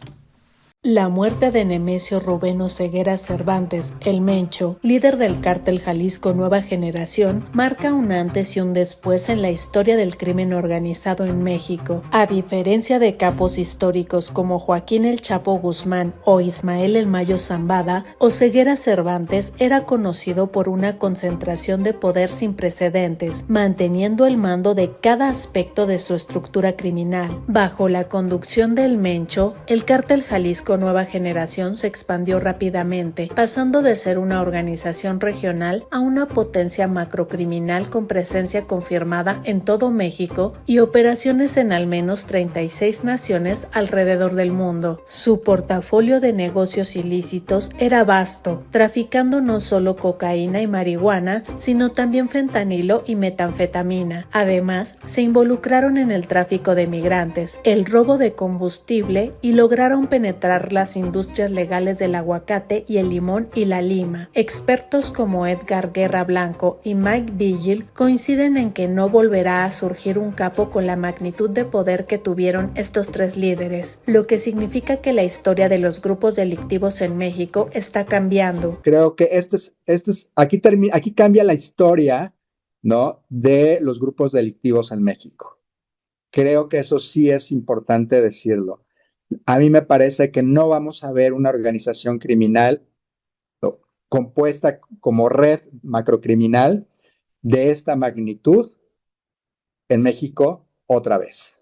La muerte de Nemesio Rubén Oseguera Cervantes, el Mencho, líder del cártel Jalisco Nueva Generación, marca un antes y un después en la historia del crimen organizado en México. A diferencia de capos históricos como Joaquín El Chapo Guzmán o Ismael El Mayo Zambada, Oseguera Cervantes era conocido por una concentración de poder sin precedentes, manteniendo el mando de cada aspecto de su estructura criminal. Bajo la conducción del Mencho, el cártel Jalisco Nueva Generación se expandió rápidamente, pasando de ser una organización regional a una potencia macrocriminal con presencia confirmada en todo México y operaciones en al menos 36 naciones alrededor del mundo. Su portafolio de negocios ilícitos era vasto, traficando no solo cocaína y marihuana, sino también fentanilo y metanfetamina. Además, se involucraron en el tráfico de migrantes, el robo de combustible y lograron penetrar las industrias legales del aguacate y el limón y la lima. Expertos como Edgar Guerra Blanco y Mike Vigil coinciden en que no volverá a surgir un capo con la magnitud de poder que tuvieron estos 3 líderes, lo que significa que la historia de los grupos delictivos en México está cambiando. Creo que aquí cambia la historia, ¿no?, de los grupos delictivos en México. Creo que eso sí es importante decirlo. A mí me parece que no vamos a ver una organización criminal compuesta como red macrocriminal de esta magnitud en México otra vez.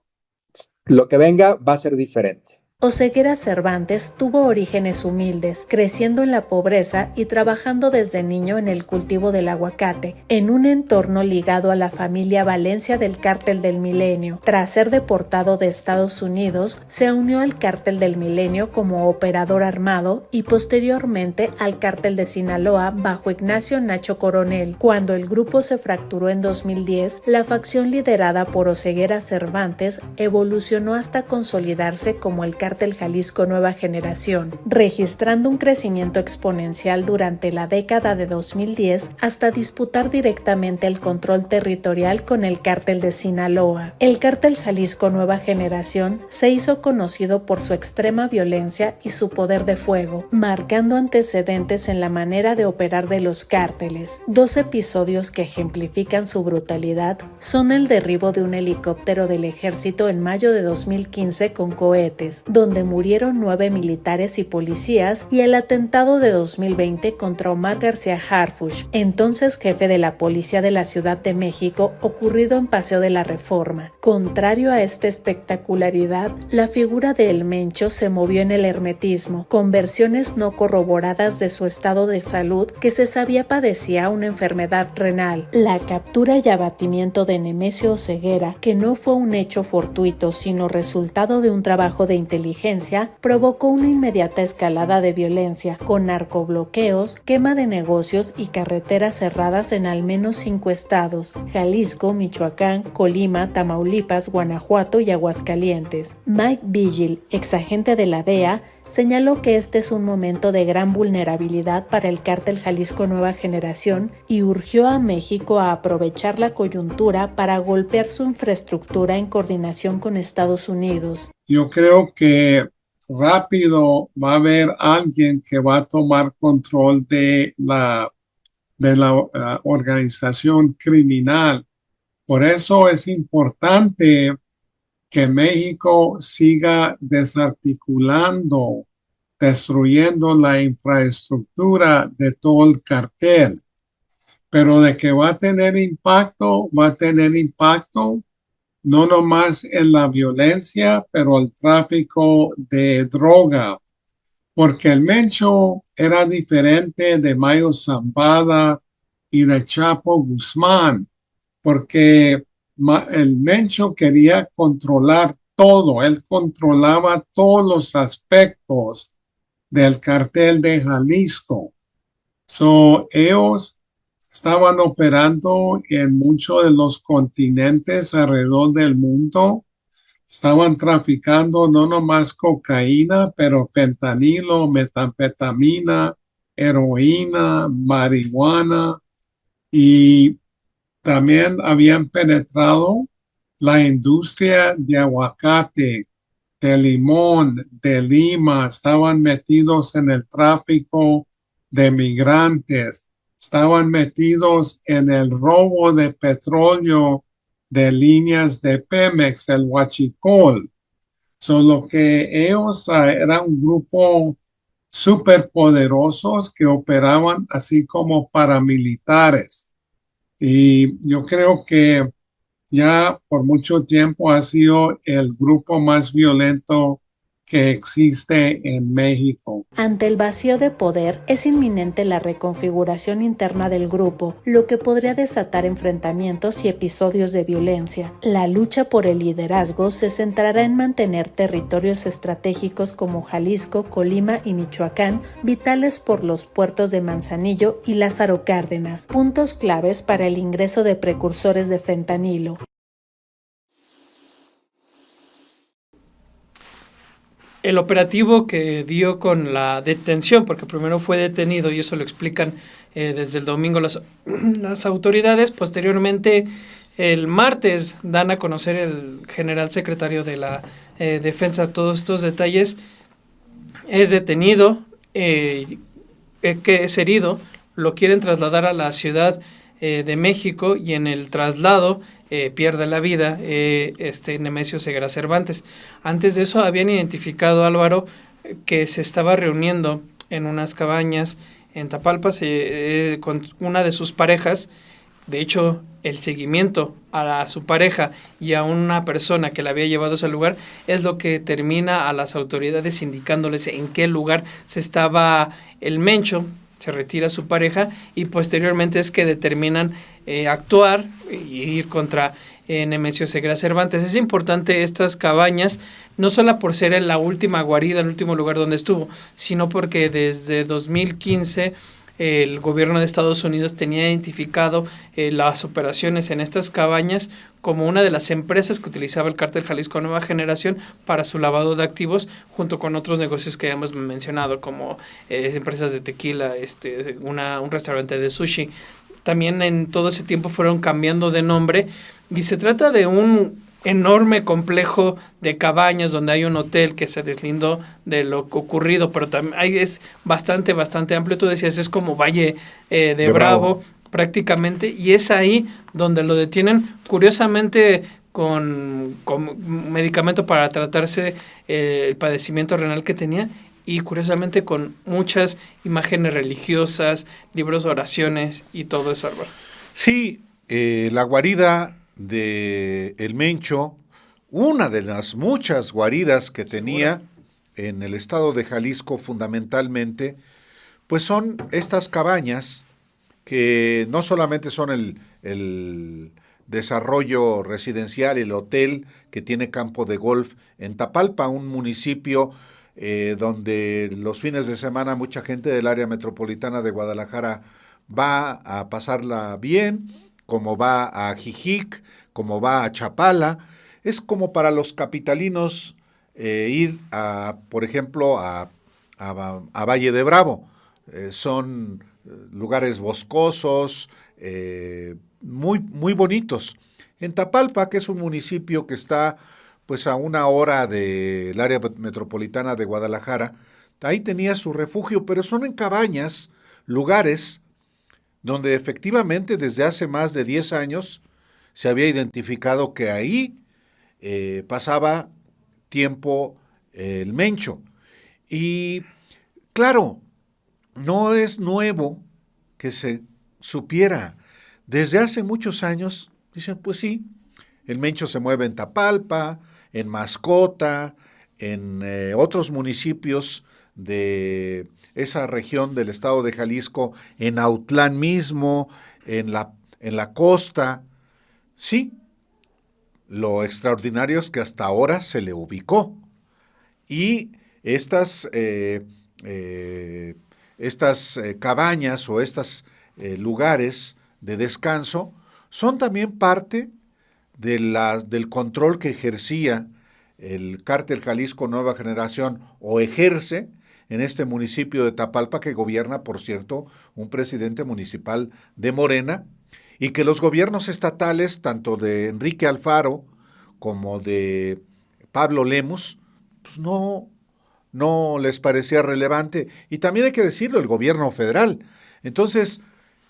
Lo que venga va a ser diferente. Oseguera Cervantes tuvo orígenes humildes, creciendo en la pobreza y trabajando desde niño en el cultivo del aguacate, en un entorno ligado a la familia Valencia del Cártel del Milenio. Tras ser deportado de Estados Unidos, se unió al Cártel del Milenio como operador armado y posteriormente al Cártel de Sinaloa bajo Ignacio Nacho Coronel. Cuando el grupo se fracturó en 2010, la facción liderada por Oseguera Cervantes evolucionó hasta consolidarse como el Cártel Jalisco Nueva Generación, registrando un crecimiento exponencial durante la década de 2010 hasta disputar directamente el control territorial con el Cártel de Sinaloa. El Cártel Jalisco Nueva Generación se hizo conocido por su extrema violencia y su poder de fuego, marcando antecedentes en la manera de operar de los cárteles. 2 episodios que ejemplifican su brutalidad son el derribo de un helicóptero del ejército en mayo de 2015 con cohetes, donde murieron 9 militares y policías, y el atentado de 2020 contra Omar García Harfuch, entonces jefe de la policía de la Ciudad de México, ocurrido en Paseo de la Reforma. Contrario a esta espectacularidad, la figura de El Mencho se movió en el hermetismo, con versiones no corroboradas de su estado de salud, que se sabía padecía una enfermedad renal. La captura y abatimiento de Nemesio Oseguera, que no fue un hecho fortuito, sino resultado de un trabajo de inteligencia inteligencia provocó una inmediata escalada de violencia, con narcobloqueos, quema de negocios y carreteras cerradas en al menos 5 estados: Jalisco, Michoacán, Colima, Tamaulipas, Guanajuato y Aguascalientes. Mike Vigil, exagente de la DEA, señaló que este es un momento de gran vulnerabilidad para el cártel Jalisco Nueva Generación y urgió a México a aprovechar la coyuntura para golpear su infraestructura en coordinación con Estados Unidos. Yo creo que rápido va a haber alguien que va a tomar control de la organización criminal. Por eso es importante que México siga desarticulando, destruyendo la infraestructura de todo el cartel. Pero de que va a tener impacto no nomás en la violencia, pero el tráfico de droga. Porque el Mencho era diferente de Mayo Zambada y de Chapo Guzmán, porque el Mencho quería controlar todo, él controlaba todos los aspectos del cartel de Jalisco. Ellos estaban operando en muchos de los continentes alrededor del mundo. Estaban traficando no nomás cocaína, pero fentanilo, metanfetamina, heroína, marihuana, y también habían penetrado la industria de aguacate, de limón, de lima. Estaban metidos en el tráfico de migrantes. Estaban metidos en el robo de petróleo de líneas de Pemex, el huachicol. Lo que ellos eran un grupo superpoderosos que operaban así como paramilitares. Y yo creo que ya por mucho tiempo ha sido el grupo más violento que existe en México. Ante el vacío de poder, es inminente la reconfiguración interna del grupo, lo que podría desatar enfrentamientos y episodios de violencia. La lucha por el liderazgo se centrará en mantener territorios estratégicos como Jalisco, Colima y Michoacán, vitales por los puertos de Manzanillo y Lázaro Cárdenas, puntos claves para el ingreso de precursores de fentanilo. El operativo que dio con la detención, porque primero fue detenido y eso lo explican desde el domingo las autoridades, posteriormente el martes dan a conocer el general secretario de la defensa todos estos detalles. Es detenido, que es herido, lo quieren trasladar a la Ciudad de México y en el traslado pierde la vida Nemesio Ceguera Cervantes. Antes de eso habían identificado, Álvaro, que se estaba reuniendo en unas cabañas en Tapalpas con una de sus parejas. De hecho, el seguimiento a su pareja y a una persona que la había llevado a ese lugar es lo que termina a las autoridades indicándoles en qué lugar se estaba el Mencho. Se retira su pareja y posteriormente es que determinan actuar y ir contra Nemesio Ceguera Cervantes. Es importante estas cabañas, no solo por ser la última guarida, el último lugar donde estuvo, sino porque desde 2015 el gobierno de Estados Unidos tenía identificado las operaciones en estas cabañas como una de las empresas que utilizaba el cártel Jalisco Nueva Generación para su lavado de activos, junto con otros negocios que hemos mencionado, como empresas de tequila, un restaurante de sushi. También en todo ese tiempo fueron cambiando de nombre y se trata de un enorme complejo de cabañas donde hay un hotel que se deslindó de lo ocurrido, pero también es bastante amplio. Tú decías, es como Valle de Bravo prácticamente, y es ahí donde lo detienen, curiosamente con medicamento para tratarse el padecimiento renal que tenía, y curiosamente con muchas imágenes religiosas, libros de oraciones y todo eso, Álvaro. Sí, la guarida de El Mencho, una de las muchas guaridas que tenía en el estado de Jalisco fundamentalmente, pues son estas cabañas que no solamente son el desarrollo residencial, el hotel que tiene campo de golf en Tapalpa, un municipio donde los fines de semana mucha gente del área metropolitana de Guadalajara va a pasarla bien, como va a Jijic, como va a Chapala. Es como para los capitalinos ir, por ejemplo, a Valle de Bravo. Son lugares boscosos, muy, muy bonitos. En Tapalpa, que es un municipio que está pues a 1 hora del área metropolitana de Guadalajara, ahí tenía su refugio, pero son en cabañas, lugares donde efectivamente desde hace más de 10 años se había identificado que ahí pasaba tiempo el Mencho. Y claro, no es nuevo que se supiera. Desde hace muchos años, dicen, pues sí, el Mencho se mueve en Tapalpa, en Mascota, en otros municipios de esa región del estado de Jalisco, en Autlán mismo, en la costa. Sí, lo extraordinario es que hasta ahora se le ubicó. Y estas cabañas o estos lugares de descanso son también parte del control que ejercía el Cártel Jalisco Nueva Generación, o ejerce en este municipio de Tapalpa, que gobierna, por cierto, un presidente municipal de Morena, y que los gobiernos estatales, tanto de Enrique Alfaro como de Pablo Lemus, pues no les parecía relevante. Y también hay que decirlo, el gobierno federal. Entonces,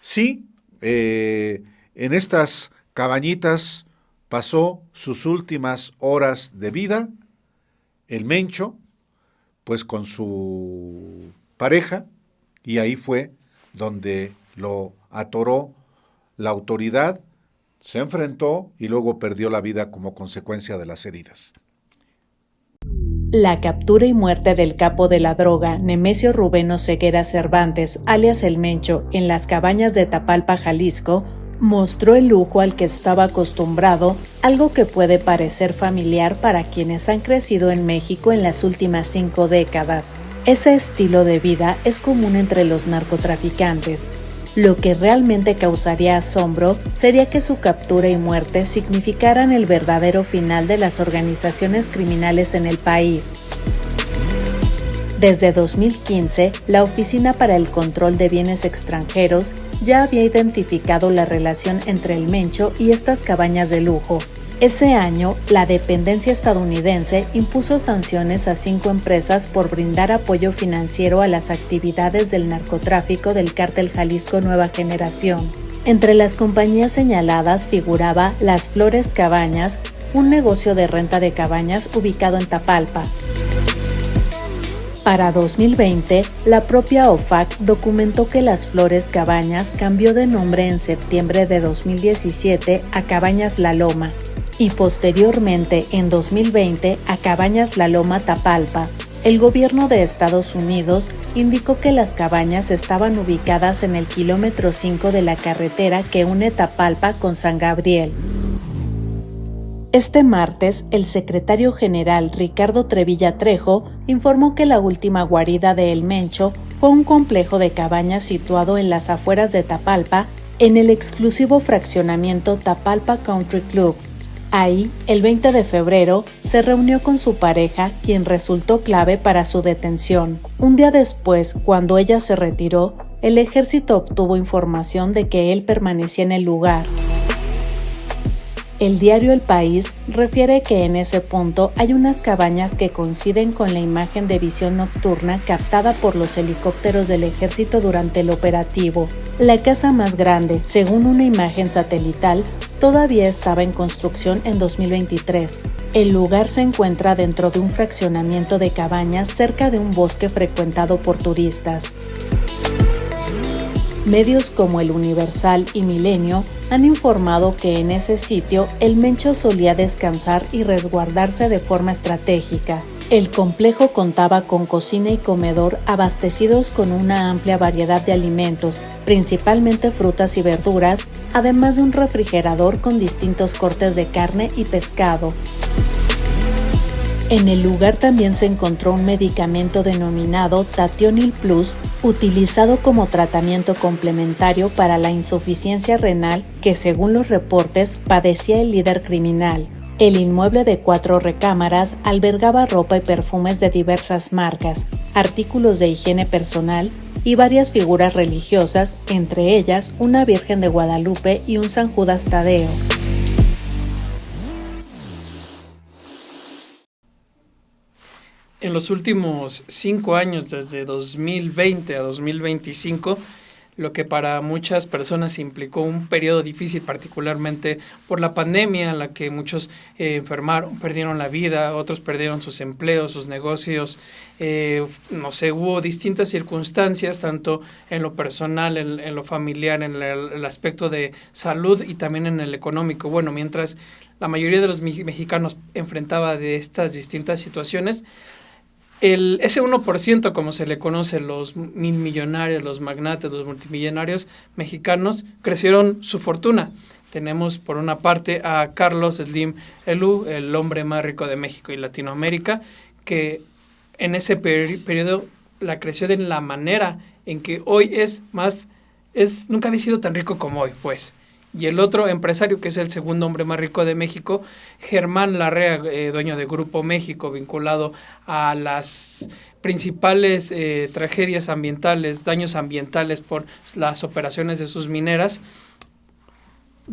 sí, en estas cabañitas pasó sus últimas horas de vida el Mencho, pues con su pareja, y ahí fue donde lo atoró la autoridad, se enfrentó y luego perdió la vida como consecuencia de las heridas. La captura y muerte del capo de la droga, Nemesio Rubén Oseguera Cervantes, alias El Mencho, en las cabañas de Tapalpa, Jalisco, mostró el lujo al que estaba acostumbrado, algo que puede parecer familiar para quienes han crecido en México en las últimas 5 décadas. Ese estilo de vida es común entre los narcotraficantes. Lo que realmente causaría asombro sería que su captura y muerte significaran el verdadero final de las organizaciones criminales en el país. Desde 2015, la Oficina para el Control de Bienes Extranjeros ya había identificado la relación entre el Mencho y estas cabañas de lujo. Ese año, la dependencia estadounidense impuso sanciones a 5 empresas por brindar apoyo financiero a las actividades del narcotráfico del Cártel Jalisco Nueva Generación. Entre las compañías señaladas figuraba Las Flores Cabañas, un negocio de renta de cabañas ubicado en Tapalpa. Para 2020, la propia OFAC documentó que Las Flores Cabañas cambió de nombre en septiembre de 2017 a Cabañas La Loma y posteriormente en 2020 a Cabañas La Loma Tapalpa. El gobierno de Estados Unidos indicó que las cabañas estaban ubicadas en el kilómetro 5 de la carretera que une Tapalpa con San Gabriel. Este martes, el secretario general Ricardo Trevilla Trejo informó que la última guarida de El Mencho fue un complejo de cabañas situado en las afueras de Tapalpa, en el exclusivo fraccionamiento Tapalpa Country Club. Ahí, el 20 de febrero, se reunió con su pareja, quien resultó clave para su detención. Un día después, cuando ella se retiró, el ejército obtuvo información de que él permanecía en el lugar. El diario El País refiere que en ese punto hay unas cabañas que coinciden con la imagen de visión nocturna captada por los helicópteros del ejército durante el operativo. La casa más grande, según una imagen satelital, todavía estaba en construcción en 2023. El lugar se encuentra dentro de un fraccionamiento de cabañas cerca de un bosque frecuentado por turistas. Medios como El Universal y Milenio han informado que en ese sitio el Mencho solía descansar y resguardarse de forma estratégica. El complejo contaba con cocina y comedor abastecidos con una amplia variedad de alimentos, principalmente frutas y verduras, además de un refrigerador con distintos cortes de carne y pescado. En el lugar también se encontró un medicamento denominado Tationil Plus, utilizado como tratamiento complementario para la insuficiencia renal que, según los reportes, padecía el líder criminal. El inmueble de 4 recámaras albergaba ropa y perfumes de diversas marcas, artículos de higiene personal y varias figuras religiosas, entre ellas una Virgen de Guadalupe y un San Judas Tadeo. En los últimos 5 años, desde 2020 a 2025, lo que para muchas personas implicó un periodo difícil, particularmente por la pandemia, en la que muchos enfermaron, perdieron la vida, otros perdieron sus empleos, sus negocios, hubo distintas circunstancias, tanto en lo personal, en lo familiar, en el aspecto de salud y también en el económico. Bueno, mientras la mayoría de los mexicanos enfrentaba de estas distintas situaciones, ese 1%, como se le conoce, los millonarios, los magnates, los multimillonarios mexicanos, crecieron su fortuna. Tenemos por una parte a Carlos Slim Helú, el hombre más rico de México y Latinoamérica, que en ese periodo la creció de la manera en que hoy nunca había sido tan rico como hoy, pues. Y el otro empresario, que es el segundo hombre más rico de México, Germán Larrea, dueño de Grupo México, vinculado a las principales tragedias ambientales, daños ambientales por las operaciones de sus mineras,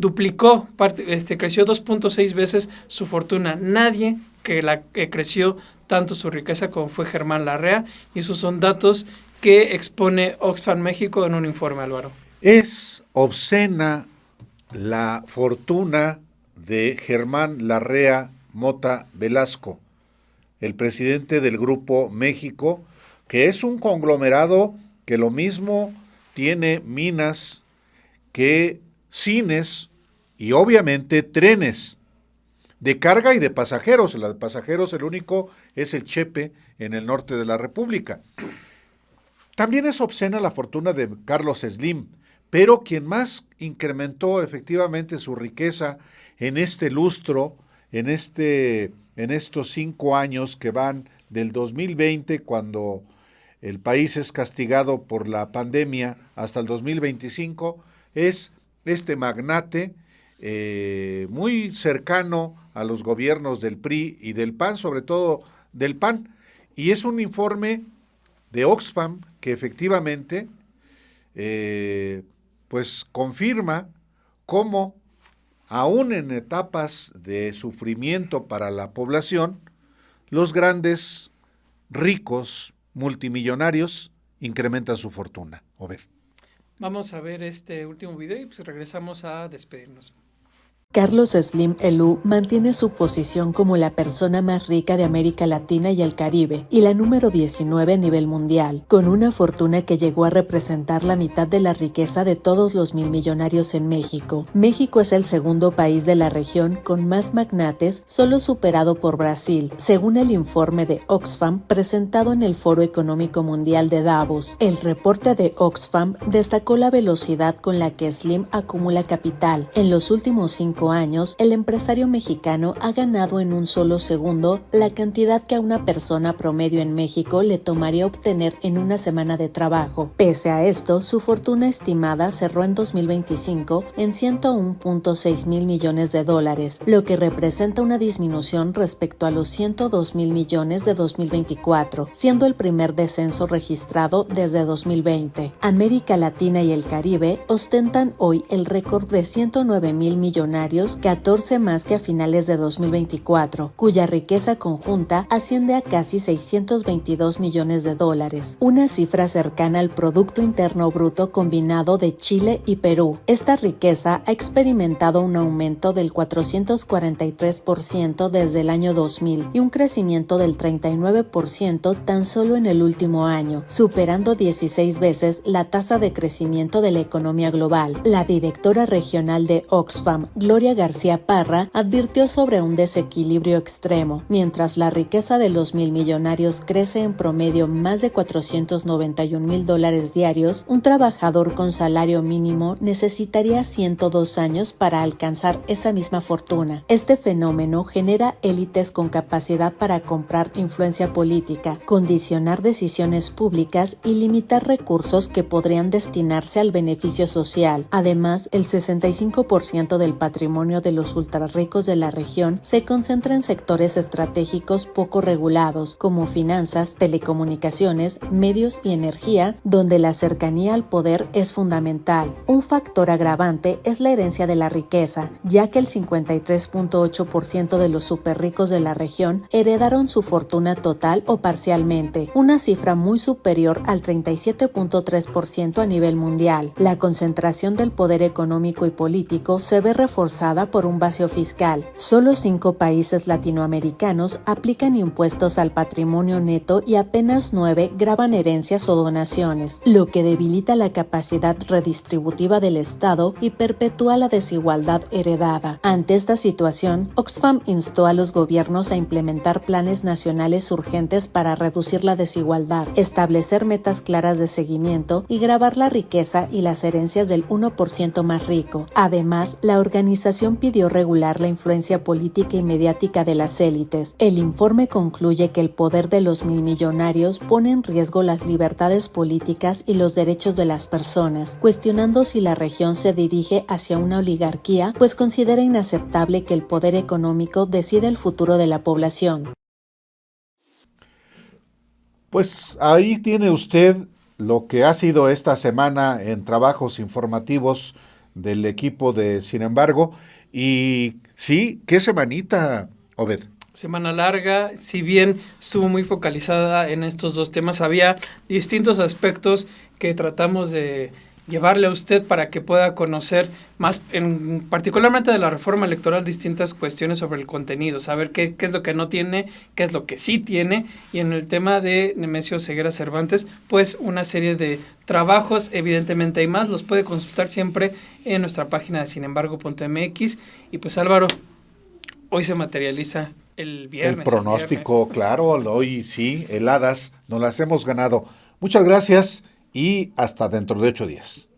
creció 2.6 veces su fortuna. Nadie que creció tanto su riqueza como fue Germán Larrea, y esos son datos que expone Oxfam México en un informe, Álvaro. Es obscena la fortuna de Germán Larrea Mota Velasco, el presidente del Grupo México, que es un conglomerado que lo mismo tiene minas que cines y obviamente trenes de carga y de pasajeros. El de pasajeros, el único es el Chepe en el norte de la República. También es obscena la fortuna de Carlos Slim, pero quien más incrementó efectivamente su riqueza en este lustro, en estos 5 años que van del 2020, cuando el país es castigado por la pandemia, hasta el 2025, es este magnate muy cercano a los gobiernos del PRI y del PAN, sobre todo del PAN. Y es un informe de Oxfam que efectivamente pues confirma cómo, aún en etapas de sufrimiento para la población, los grandes ricos multimillonarios incrementan su fortuna. Obed. Vamos a ver este último video y pues regresamos a despedirnos. Carlos Slim Helú mantiene su posición como la persona más rica de América Latina y el Caribe y la número 19 a nivel mundial, con una fortuna que llegó a representar la mitad de la riqueza de todos los millonarios en México. México es el segundo país de la región con más magnates, solo superado por Brasil, según el informe de Oxfam presentado en el Foro Económico Mundial de Davos. El reporte de Oxfam destacó la velocidad con la que Slim acumula capital. En los últimos 5 años, el empresario mexicano ha ganado en un solo segundo la cantidad que a una persona promedio en México le tomaría obtener en una semana de trabajo. Pese a esto, su fortuna estimada cerró en 2025 en 101.6 mil millones de dólares, lo que representa una disminución respecto a los 102 mil millones de 2024, siendo el primer descenso registrado desde 2020. América Latina y el Caribe ostentan hoy el récord de 109 mil millonarios, 14 más que a finales de 2024, cuya riqueza conjunta asciende a casi 622 millones de dólares, una cifra cercana al Producto Interno Bruto combinado de Chile y Perú. Esta riqueza ha experimentado un aumento del 443% desde el año 2000 y un crecimiento del 39% tan solo en el último año, superando 16 veces la tasa de crecimiento de la economía global. La directora regional de Oxfam, Gloria Gloria García Parra, advirtió sobre un desequilibrio extremo. Mientras la riqueza de los milmillonarios crece en promedio más de $491,000 diarios, un trabajador con salario mínimo necesitaría 102 años para alcanzar esa misma fortuna. Este fenómeno genera élites con capacidad para comprar influencia política, condicionar decisiones públicas y limitar recursos que podrían destinarse al beneficio social. Además, el 65% del patrimonio de los ultrarricos de la región se concentra en sectores estratégicos poco regulados, como finanzas, telecomunicaciones, medios y energía, donde la cercanía al poder es fundamental. Un factor agravante es la herencia de la riqueza, ya que el 53.8% de los superricos de la región heredaron su fortuna total o parcialmente, una cifra muy superior al 37.3% a nivel mundial. La concentración del poder económico y político se ve reforzada por un vacío fiscal. Solo 5 países latinoamericanos aplican impuestos al patrimonio neto y apenas 9 gravan herencias o donaciones, lo que debilita la capacidad redistributiva del Estado y perpetúa la desigualdad heredada. Ante esta situación, Oxfam instó a los gobiernos a implementar planes nacionales urgentes para reducir la desigualdad, establecer metas claras de seguimiento y gravar la riqueza y las herencias del 1% más rico. Además, la organización pidió regular la influencia política y mediática de las élites. El informe concluye que el poder de los milmillonarios pone en riesgo las libertades políticas y los derechos de las personas, cuestionando si la región se dirige hacia una oligarquía, pues considera inaceptable que el poder económico decida el futuro de la población. Pues ahí tiene usted lo que ha sido esta semana en trabajos informativos del equipo de Sin embargo. Y sí, qué semanita, Obed. Semana larga, si bien estuvo muy focalizada en estos dos temas, había distintos aspectos que tratamos de llevarle a usted para que pueda conocer más, particularmente de la reforma electoral, distintas cuestiones sobre el contenido, saber qué es lo que no tiene, qué es lo que sí tiene, y en el tema de Nemesio Ceguera Cervantes, pues una serie de trabajos, evidentemente hay más, los puede consultar siempre en nuestra página de sinembargo.mx. Y pues Álvaro, hoy se materializa el viernes. El pronóstico, claro, hoy sí, heladas, nos las hemos ganado. Muchas gracias y hasta dentro de 8 días.